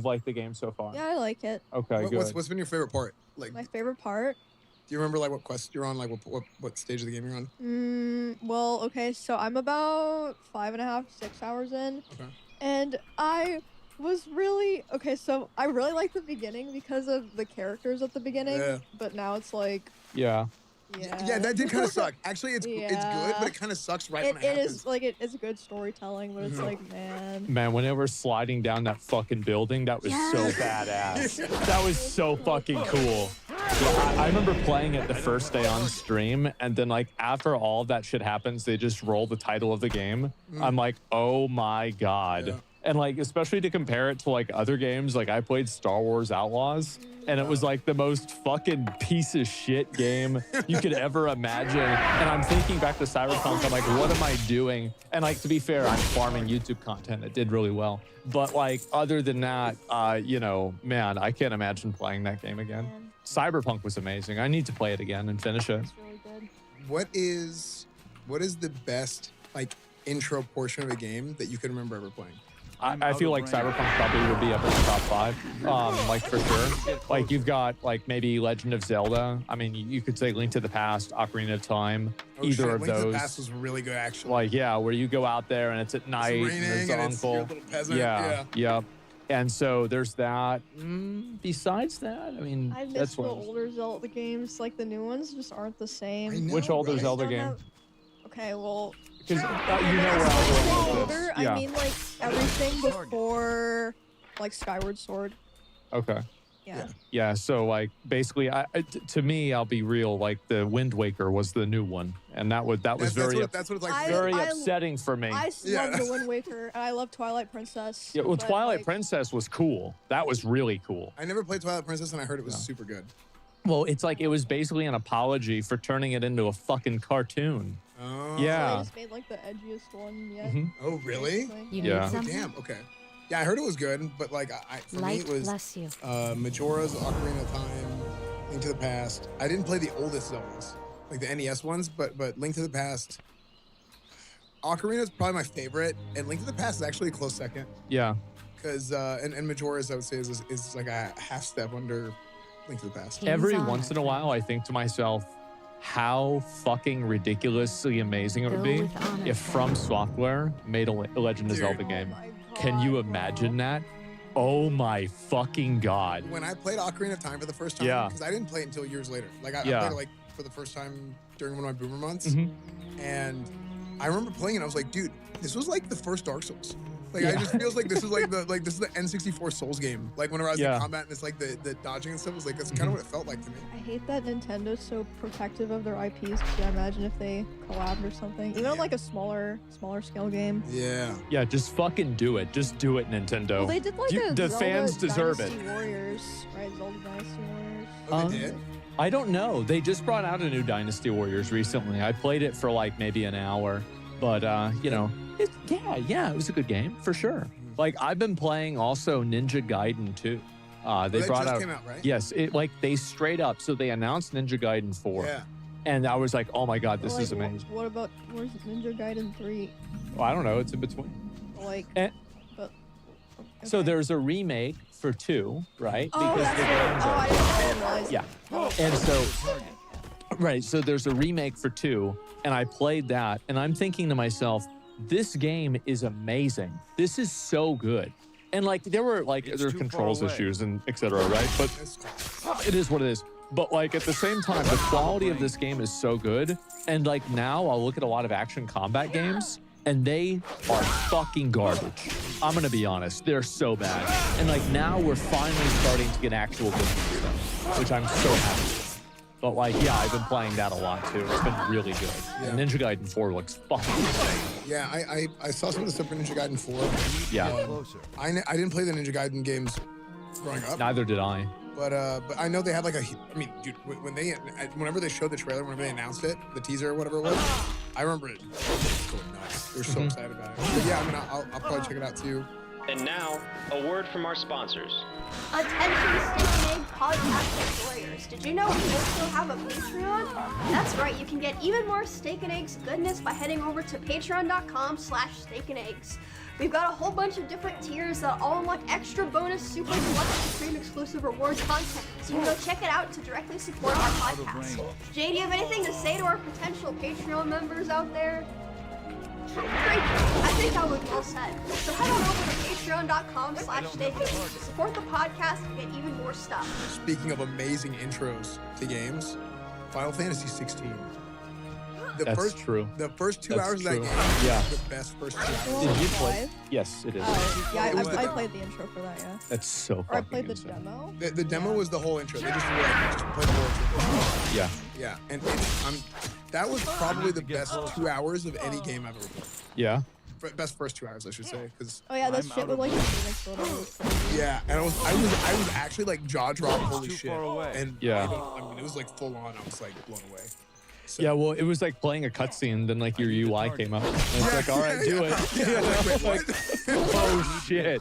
liked the game so far? Yeah, I like it. Okay, good. What's been your favorite part? Like, My favorite part. do you remember like what quest you're on? Like what stage of the game you're on? Well, okay, so I'm about 5.5, 6 hours in. Okay. And I was really so I really like the beginning because of the characters at the beginning. Yeah. But now it's like Yeah. Yeah, that did kind of suck. Actually, it's good, Yeah. but it kind of sucks right it, when it it happens. is like it's good storytelling, but it's Mhm. like man. Man, when they were sliding down that fucking building, that was so Yes. badass. That was so fucking cool. Yeah, I remember playing it the first day on stream, and then like after all that shit happens, they just roll the title of the game. I'm like, oh my god. And like, especially to compare it to like other games, like I played Star Wars Outlaws, and it was like the most fucking piece of shit game you could ever imagine. And I'm thinking back to Cyberpunk, I'm like, what am I doing? And like, to be fair, I'm farming YouTube content. It did really well. But like, other than that, man, I can't imagine playing that game again. Cyberpunk was amazing. I need to play it again and finish it. What is the best like intro portion of a game that you can remember ever playing? I feel like Cyberpunk probably would be up in the top 5, like for sure. Like you've got like maybe Legend of Zelda. I mean, you could say Link to the Past, Ocarina of Time, Oh, either shit, of Link those. to the Past was really good, actually. Like, yeah, where you go out there and it's at night and raining there's and it's your uncle. little peasant, Yep. And so there's that. Besides that, I mean, I miss that's the what. older Zelda games. Like the new ones just aren't the same. Which older They just Zelda don't game? have- Okay, well. Because you know where I'm going with Older, this. I Yeah. mean like everything before like Skyward Sword. Okay. Yeah. Yeah, so like basically, to me, I'll be real. Like the Wind Waker was the new one, and that was That's very what it's like. very I- upsetting for me. I love the Wind Waker, and I love Twilight Princess. Yeah, well, but, Twilight like, Princess was cool. That was really cool. I never played Twilight Princess, and I heard it was super good. Well, it's like it was basically an apology for turning it into a fucking cartoon. Oh. They Yeah. just made like the edgiest one yet. Mhm. Oh, really? You need Yeah. Oh, something? damn. Okay. Yeah, I heard it was good, but like, for me, Light it was bless you. Majora's Ocarina of Time, Link to the Past. I didn't play the oldest Zeldas, like the NES ones, but Link to the Past. Ocarina is probably my favorite, and Link to the Past is actually a close second. Yeah. Because and Majora's, I would say, is like a half step under Link to the Past. Every once in a while, I think to myself, how fucking ridiculously amazing it would be if From Software made a Legend of Zelda game. Can you imagine that? Oh my fucking god. When I played Ocarina of Time for the first time, Yeah. because I didn't play it until years later. Like I Yeah. played it like for the first time during one of my boomer months, Mhm. and I remember playing it. I was like, dude, this was like the first Dark Souls. Like I just feels like this is like this is the N64 Souls game. Like whenever I was in combat and it's like the dodging and stuff, was like that's kind of what it felt like to me. I hate that Nintendo's so protective of their IPs. Because I imagine if they collabed or something, even on like a smaller scale game. Yeah. Yeah, just fucking do it. Just do it, Nintendo. Well, they did like the Zelda fans deserve Dynasty it. Warriors, right? Zelda Dynasty Warriors. Oh, they did? I don't know. They just brought out a new Dynasty Warriors recently. I played it for like maybe an hour, but you know, it was a good game for sure. Like I've been playing also Ninja Gaiden 2. They brought out, came out, right? yes, it like they straight up. So they announced Ninja Gaiden 4. Yeah. And I was like, oh my god, this is amazing. Where's Ninja Gaiden 3? Well, I don't know. It's in between. Like, So there's a remake for 2, right? Oh, that's the it. games Oh, are- I didn't realize. Yeah. And so, right, so there's a remake for 2, and I played that, and I'm thinking to myself, this game is amazing. This is so good. And like, there were like, there's controls issues and et cetera, right? But it is what it is. But like, at the same time, the quality of this game is so good. And like, now I'll look at a lot of action combat games, and they are fucking garbage. I'm gonna be honest, they're so bad. And like now we're finally starting to get actual good stuff, which I'm so happy with. But like, yeah, I've been playing that a lot too. It's been really good. And Ninja Gaiden 4 looks fucking insane. Yeah, I saw some of the stuff for Ninja Gaiden 4. Yeah. I didn't play the Ninja Gaiden games growing up. Neither did I. But I know they had like I mean, dude, whenever they showed the trailer, whenever they announced it, the teaser or whatever it was, I remember it going nuts. They're so excited about it. But yeah, I mean, I'll probably check it out too. And now, a word from our sponsors. Attention Steak and Egg podcast warriors. Did you know we also have a Patreon? That's right, you can get even more Steak and Eggs goodness by heading over to patreon.com/steakaneggs. We've got a whole bunch of different tiers that all unlock extra bonus, super deluxe, stream exclusive rewards content. So you can go check it out to directly support our podcast. Jay, do you have anything to say to our potential Patreon members out there? Great. I think that was well said. So head on over to patreon.com/steakaneggs to support the podcast and get even more stuff. Speaking of amazing intros to games, Final Fantasy 16. That's true. The first 2 That's hours true. of that game, Yeah. the best first 2 hours. Did you play? Yes, it is. Yeah, I played the intro for that, yeah. That's so Or I fucking played the insane. demo. The demo was the whole intro. They just played the whole intro. Yeah. Yeah, and that was probably the best 2 hours of any game I've ever played. Yeah. Best first 2 hours, I should say, because Oh yeah, that shit with like the Phoenix Photo was crazy. yeah, and I was actually like jaw dropped, holy shit, and Yeah. I mean it was like full on. I was like blown away. So, Yeah, well, it was like playing a cutscene, then like your UI came up. And it's like, all right, do it. Like, oh shit.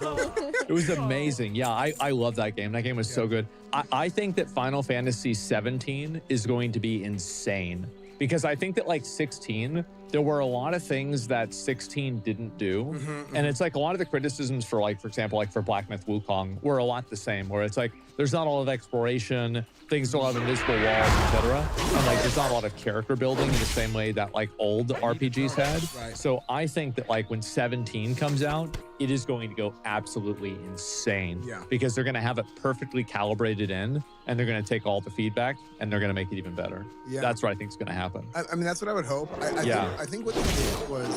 It was amazing. Yeah, I love that game. That game was so good. I think that Final Fantasy 17 is going to be insane. Because I think that like 16, there were a lot of things that 16 didn't do. And it's like a lot of the criticisms for like, for example, like for Black Myth Wukong were a lot the same, where it's like, there's not a lot of exploration, things don't have invisible walls, etc. And like, there's not a lot of character building in the same way that like old RPGs had. Right. So I think that like when 17 comes out, it is going to go absolutely insane. Yeah. Because they're going to have it perfectly calibrated in, and they're going to take all the feedback, and they're going to make it even better. Yeah. That's what I think is going to happen. I mean that's what I would hope. I think what they did was,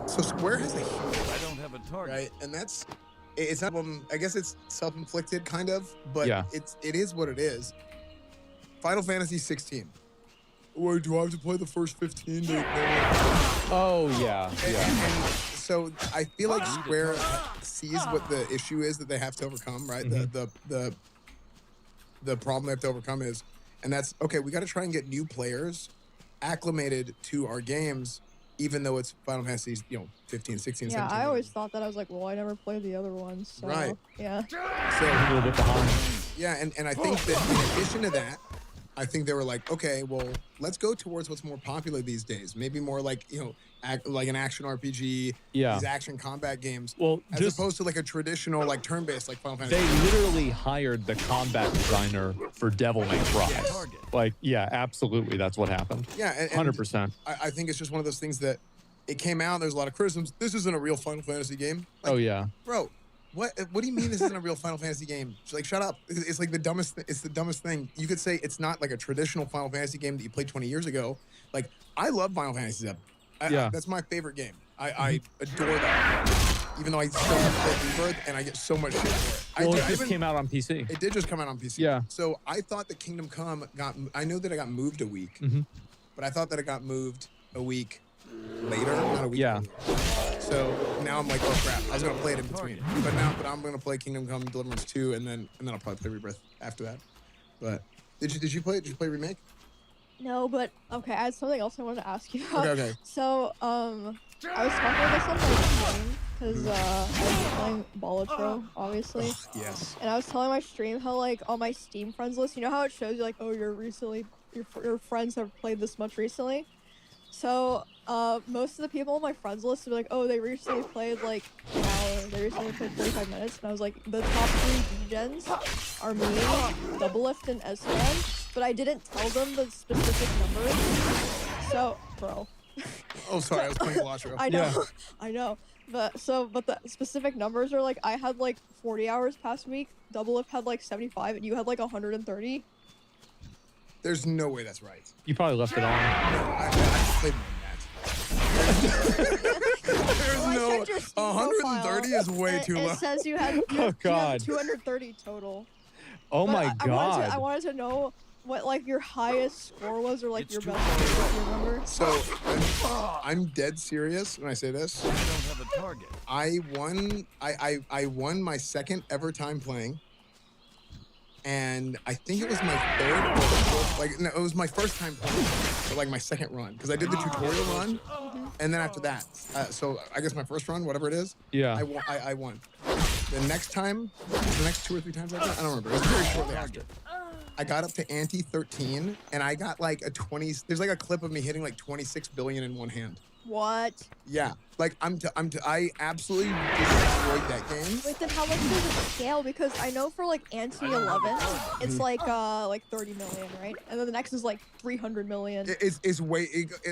so Square has a hero, I don't have a target. right? And it's not. I guess it's self-inflicted, kind of, but Yeah. it is what it is. Final Fantasy 16. Wait, do I have to play the first 15? Oh yeah, And so I feel like Square sees what the issue is that they have to overcome, right? The problem they have to overcome is, and that's okay. We got to try and get new players acclimated to our games, even though it's Final Fantasy, 15, 16, Yeah, 17. I always thought that. I was like, well, I never played the other ones. So, Right. Yeah. So, a little bit behind. yeah, and I think that in addition to that, I think they were like, okay, well, let's go towards what's more popular these days. Maybe more like, like an action RPG, Yeah. these action combat games. Well, as just- opposed to like a traditional like turn-based like Final Fantasy. They literally hired the combat designer for Devil May Cry. Yes. Like, yeah, absolutely, that's what happened. Yeah, and 100%. I think it's just one of those things that it came out. There's a lot of criticisms. This isn't a real Final Fantasy game. Like, Oh yeah. bro, what do you mean this isn't a real Final Fantasy game? Like, shut up. It's like the dumbest. It's the dumbest thing. You could say it's not like a traditional Final Fantasy game that you played 20 years ago. Like, I love Final Fantasy 7. That's my favorite game. I adore that. Even though I still have to play Rebirth, and I get so much shit for it. Well, it just came out on PC. It did just come out on PC. Yeah. So I thought that Kingdom Come I know that it got moved a week, but I thought that it got moved a week later, not a week. Yeah. Later. So now I'm like, oh crap, I was gonna play it in between. But I'm gonna play Kingdom Come Deliverance 2, and then I'll probably play Rebirth after that. But did you play it? Did you play Remake? No, but okay, I had something else I wanted to ask you about. Okay. So, I was talking about this on my stream because I was playing Balatro, obviously. Yes. And I was telling my stream how like on my Steam friends list, you know how it shows you like, oh, your friends have played this much recently. So, most of the people on my friends list would be like, oh, they recently played like an hour. They recently played 45 minutes, and I was like, the top 3 degens are me, Doublelift, and S-Man. But I didn't tell them the specific numbers. So, bro. Oh, sorry, I was playing Balatro. I know, I know. But the specific numbers are like, I had like 40 hours past week, Doublelift had like 75, and you had like 130. There's no way that's right. You probably left it on. No, I played more than that. There's no 130 is way too low. It says you had, you had 230 total. Oh But my god. I wanted to know what like your highest score was, or like your best score, if you remember. So I'm dead serious when I say this. I don't have a target. I won my second ever time playing, and I think it was my third or fourth, like no, it was my first time playing, but like my second run, because I did the tutorial run, and then after that, so I guess my first run, whatever it is, yeah, I won. The next time, the next 2 or 3 times I don't remember. It was very shortly after. I got up to ante 13, and I got like a 20. There's like a clip of me hitting like 26 billion in one hand. What? Yeah, like I absolutely destroyed that game. Wait, then how much does it scale? Because I know for like ante 11, it's like 30 million, right? And then the next is like 300 million. It's way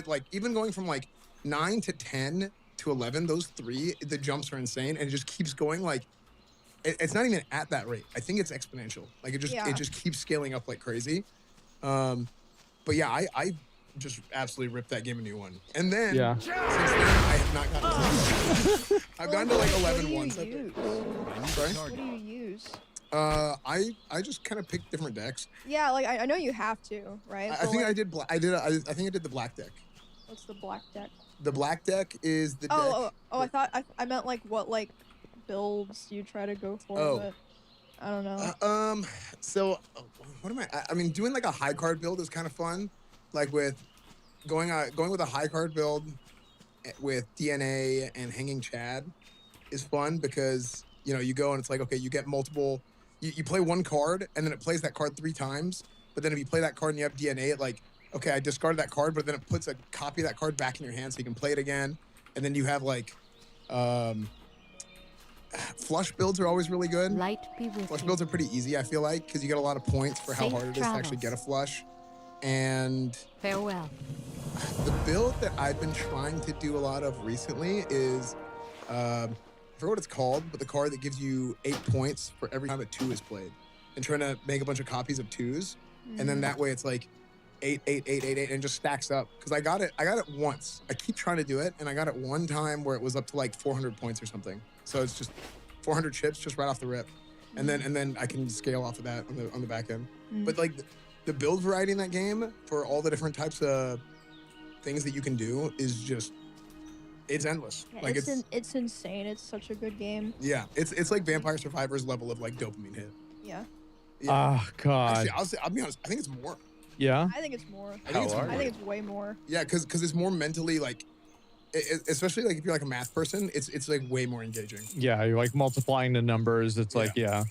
like even going from like 9 to 10 to 11, those 3, the jumps are insane, and it just keeps going like. It's not even at that rate. I think it's exponential. Like it just keeps scaling up like crazy. But yeah, I just absolutely ripped that game a new one. And then since then I have not gotten. I've gotten to like 11 once. Sorry. What do you use? I just kind of pick different decks. Yeah, like I know you have to, right? I think I did. I think I did the black deck. What's the black deck? The black deck is the deck. Oh, I thought I meant like what like builds you try to go for, but I don't know. So what am I mean, doing like a high card build is kind of fun, like with going with a high card build with DNA and Hanging Chad is fun, because you know you go and it's like, okay, you get multiple, you play one card and then it plays that card 3 times, but then if you play that card and you have DNA, it like, okay, I discarded that card, but then it puts a copy of that card back in your hand so you can play it again. And then you have like flush builds are always really good. Flush builds are pretty easy, I feel like, because you get a lot of points for how hard it is to actually get a flush. And farewell. The build that I've been trying to do a lot of recently is, I forget what it's called, but the card that gives you 8 points for every time a 2 is played, and trying to make a bunch of copies of 2s, and then that way it's like 8, 8, 8, 8, 8, and just stacks up. Because I got it once. I keep trying to do it, and I got it one time where it was up to like 400 points or something. So it's just 400 chips just right off the rip, and then I can scale off of that on the back end. But like the build variety in that game for all the different types of things that you can do is just, it's endless. Yeah, like it's insane. It's such a good game. Yeah, it's like Vampire Survivors level of like dopamine hit. Yeah. Oh god. Actually, I'll be honest. I think it's more. Yeah. I think it's more. I think it's way more. Yeah, because it's more mentally like, especially like if you're like a math person, it's like way more engaging. Yeah, you're like multiplying the numbers. It's like, yeah.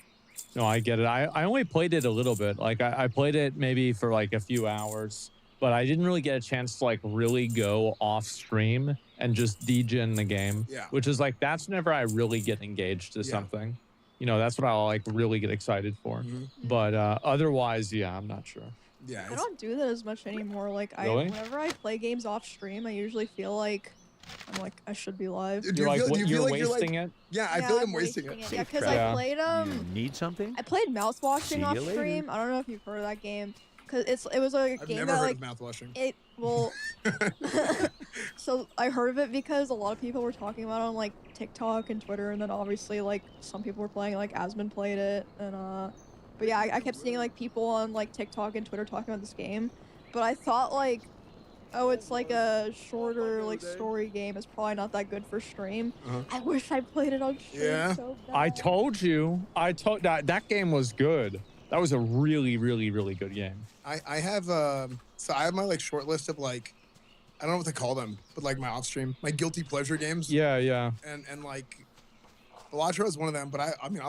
No, I get it. I only played it a little bit. Like I played it maybe for like a few hours, but I didn't really get a chance to like really go off stream and just degen the game. Yeah. Which is like, that's whenever I really get engaged to something. You know, that's what I'll like really get excited for. But otherwise, yeah, I'm not sure. Yeah. I don't do that as much anymore. Like Really? whenever I play games off stream, I usually feel like I'm like I should be live. You're like, you're wasting it? Yeah, I feel like I'm wasting it. Yeah, because I played Need something? I played mouthwashing See off you later. stream. I don't know if you've heard of that game, because it was a I've game never that heard like of mouthwashing. it well So I heard of it because a lot of people were talking about it on like TikTok and Twitter, and then obviously like some people were playing, like Asmon played it, and but yeah, I kept seeing like people on like TikTok and Twitter talking about this game, but I thought like, oh, it's like a shorter like story game. It's probably not that good for stream. I wish I played it on stream so bad. I told you. I told that game was good. That was a really, really, really good game. I have so I have my like short list of like, I don't know what to call them, but like my off stream, my guilty pleasure games. Yeah, yeah. And like, Elatro is one of them. But I mean,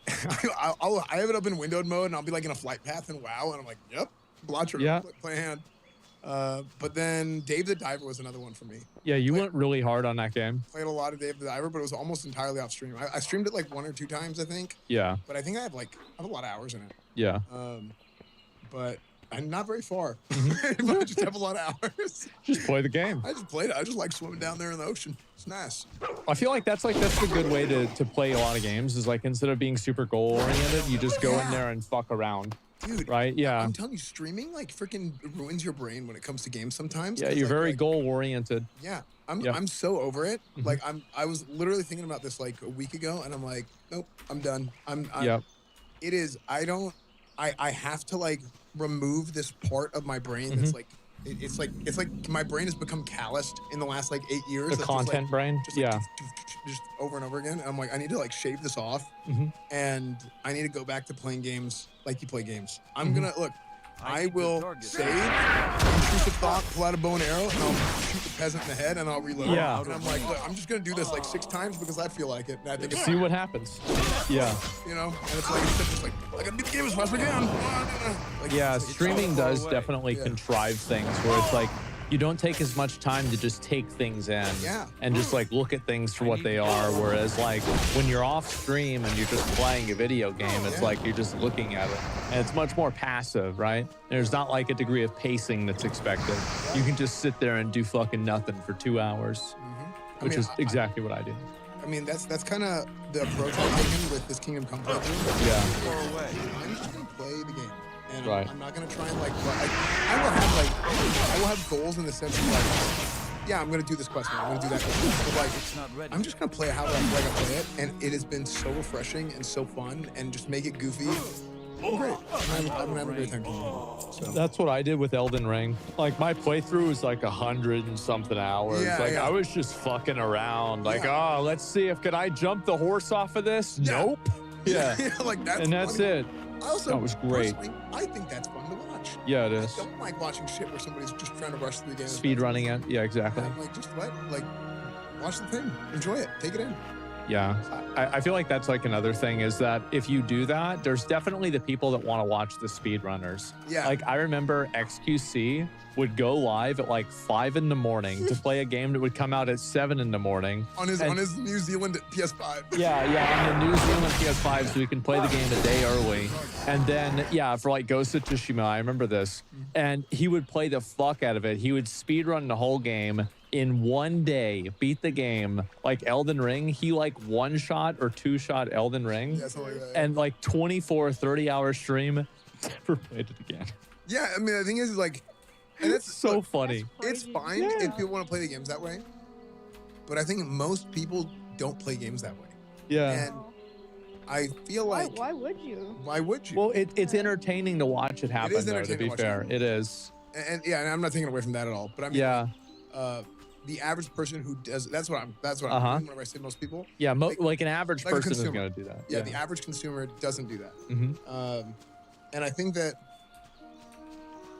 I have it up in windowed mode, and I'll be like in a flight path in WoW, and I'm like, yep, Elatro, Yeah. play hand. But then Dave the Diver was another one for me. Yeah, you went really hard on that game. Played a lot of Dave the Diver, but it was almost entirely off stream. I streamed it like 1 or 2 times, I think. Yeah. But I think I have a lot of hours in it. Yeah. But I'm not very far. I just have a lot of hours. Just play the game. I just played it. I just like swimming down there in the ocean. It's nice. I feel like that's the good way to play a lot of games, is like instead of being super goal oriented, you just go in there and fuck around. Dude, right? Yeah. I'm telling you, streaming like freaking ruins your brain when it comes to games sometimes. Yeah, you're very goal oriented. Yeah. I'm so over it. Like I was literally thinking about this like a week ago, and I'm like, nope, I'm done. It is, I have to like remove this part of my brain that's like, it's like my brain has become calloused in the last like 8 years. The content brain. Just over and over again. And I'm like, I need to like shave this off, and I need to go back to playing games like you play games. I'm gonna look. I will save, intrusive thought, pull out a bow and arrow, and I'll shoot the peasant in the head, and I'll reload. Yeah. And I'm like, look, I'm just gonna do this like 6 times because I feel like it. And I think See what happens. Yeah. You know, and it's like, it's like I gotta beat the game as fast as I can. Like, Yeah, it's streaming so far does away. definitely contrive things where it's like you don't take as much time to just take things in and just like look at things for what they are. Whereas like when you're off stream and you're just playing a video game, it's like you're just looking at it, and it's much more passive, right? There's not like a degree of pacing that's expected. You can just sit there and do fucking nothing for 2 hours, which is exactly what I do. I mean, that's kind of the approach I'm taking with this Kingdom Come playthrough. Yeah. I'm just gonna play the game. And Right. I'm not gonna try and like, I will have goals in the sense of like, yeah, I'm gonna do this quest now, I'm gonna do that quest. But like, I'm just gonna play it how I play it, and it has been so refreshing and so fun, and just make it goofy. Great. I'm having a great time. So. That's what I did with Elden Ring. Like my playthrough was like 100 and something hours. Yeah, like yeah. I was just fucking around. Like, oh, let's see if I jump the horse off of this. Nope. Yeah. Like that's and that's funny. it. I also, that was great. personally, I think that's fun to watch. Yeah, it is. I don't like watching shit where somebody's just trying to rush through the game. Speed running it. Yeah, exactly. I'm like, just watch the thing, enjoy it, take it in. Yeah, I feel like that's like another thing is that if you do that, there's definitely the people that want to watch the speedrunners. Yeah. Like I remember XQC would go live at like 5 in the morning to play a game that would come out at 7 in the morning. On his New Zealand PS5. Yeah, on the New Zealand PS5, so we can play the game a day early. And then, yeah, for like Ghost of Tsushima, I remember this. And he would play the fuck out of it. He would speedrun the whole game in 1 day, beat the game. Like Elden Ring, he like 1-shot or 2-shot Elden Ring. Yeah, something like that. And like 24, 30-hour stream, never played it again. Yeah, I mean, the thing is like, and it's so funny. It's fine if people want to play the games that way, but I think most people don't play games that way. Yeah. And I feel like Why would you? Why would you? Well, it's entertaining to watch it happen, is though, to entertaining be to watch it fair. happen. It is. And yeah, and I'm not taking away from that at all. But I mean, Yeah. The average person who does that's what I'm Uh-huh. whenever I say most people. Yeah, like an average like a person is consumer. going to do that. Yeah, the average consumer doesn't do that. Mhm. And I think that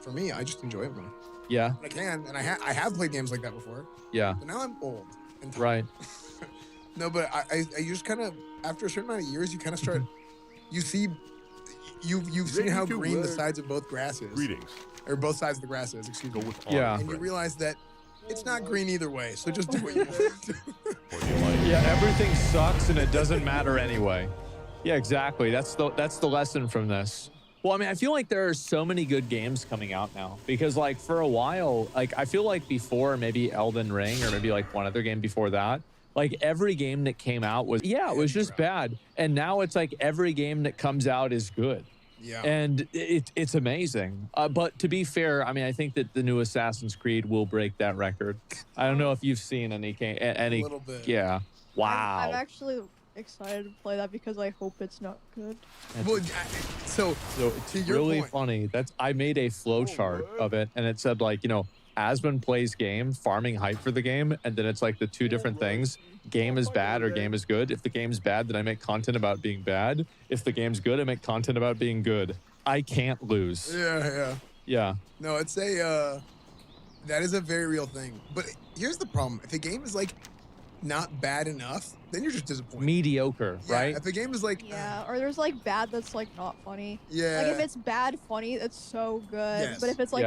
for me, I just enjoy it more. Yeah. I can, and I have played games like that before. Yeah. But now I'm old. And tired. Right. No, but I just kind of after a certain amount of years, you kind of start. You see, you've seen how green the sides of both grass is. Greetings. Or both sides of the grass is. Excuse me. Yeah. And you realize that it's not green either way. So just do what you want. Yeah, everything sucks and it doesn't matter anyway. Yeah, exactly. That's the lesson from this. Well, I mean, I feel like there are so many good games coming out now because like for a while, like I feel like before maybe Elden Ring or maybe like one other game before that, like every game that came out was, it was just bad. And now it's like every game that comes out is good. Yeah. And it's amazing. But to be fair, I mean, I think that the new Assassin's Creed will break that record. I don't know if you've seen any. A little bit. Yeah. Wow. I'm actually excited to play that because I hope it's not good. Well, so it's to your really point- funny. I made a flow chart of it, and it said like, Asmund plays game, farming hype for the game, and then it's like the two different things. Game is bad or game is good. If the game's bad, then I make content about being bad. If the game's good, I make content about being good. I can't lose. Yeah. No, it's that is a very real thing. But here's the problem: if a game is like not bad enough, then you're just disappointed. Mediocre, right? If a game is like or there's like bad that's like not funny. Yeah. Like if it's bad funny, it's so good. Yes. But if it's like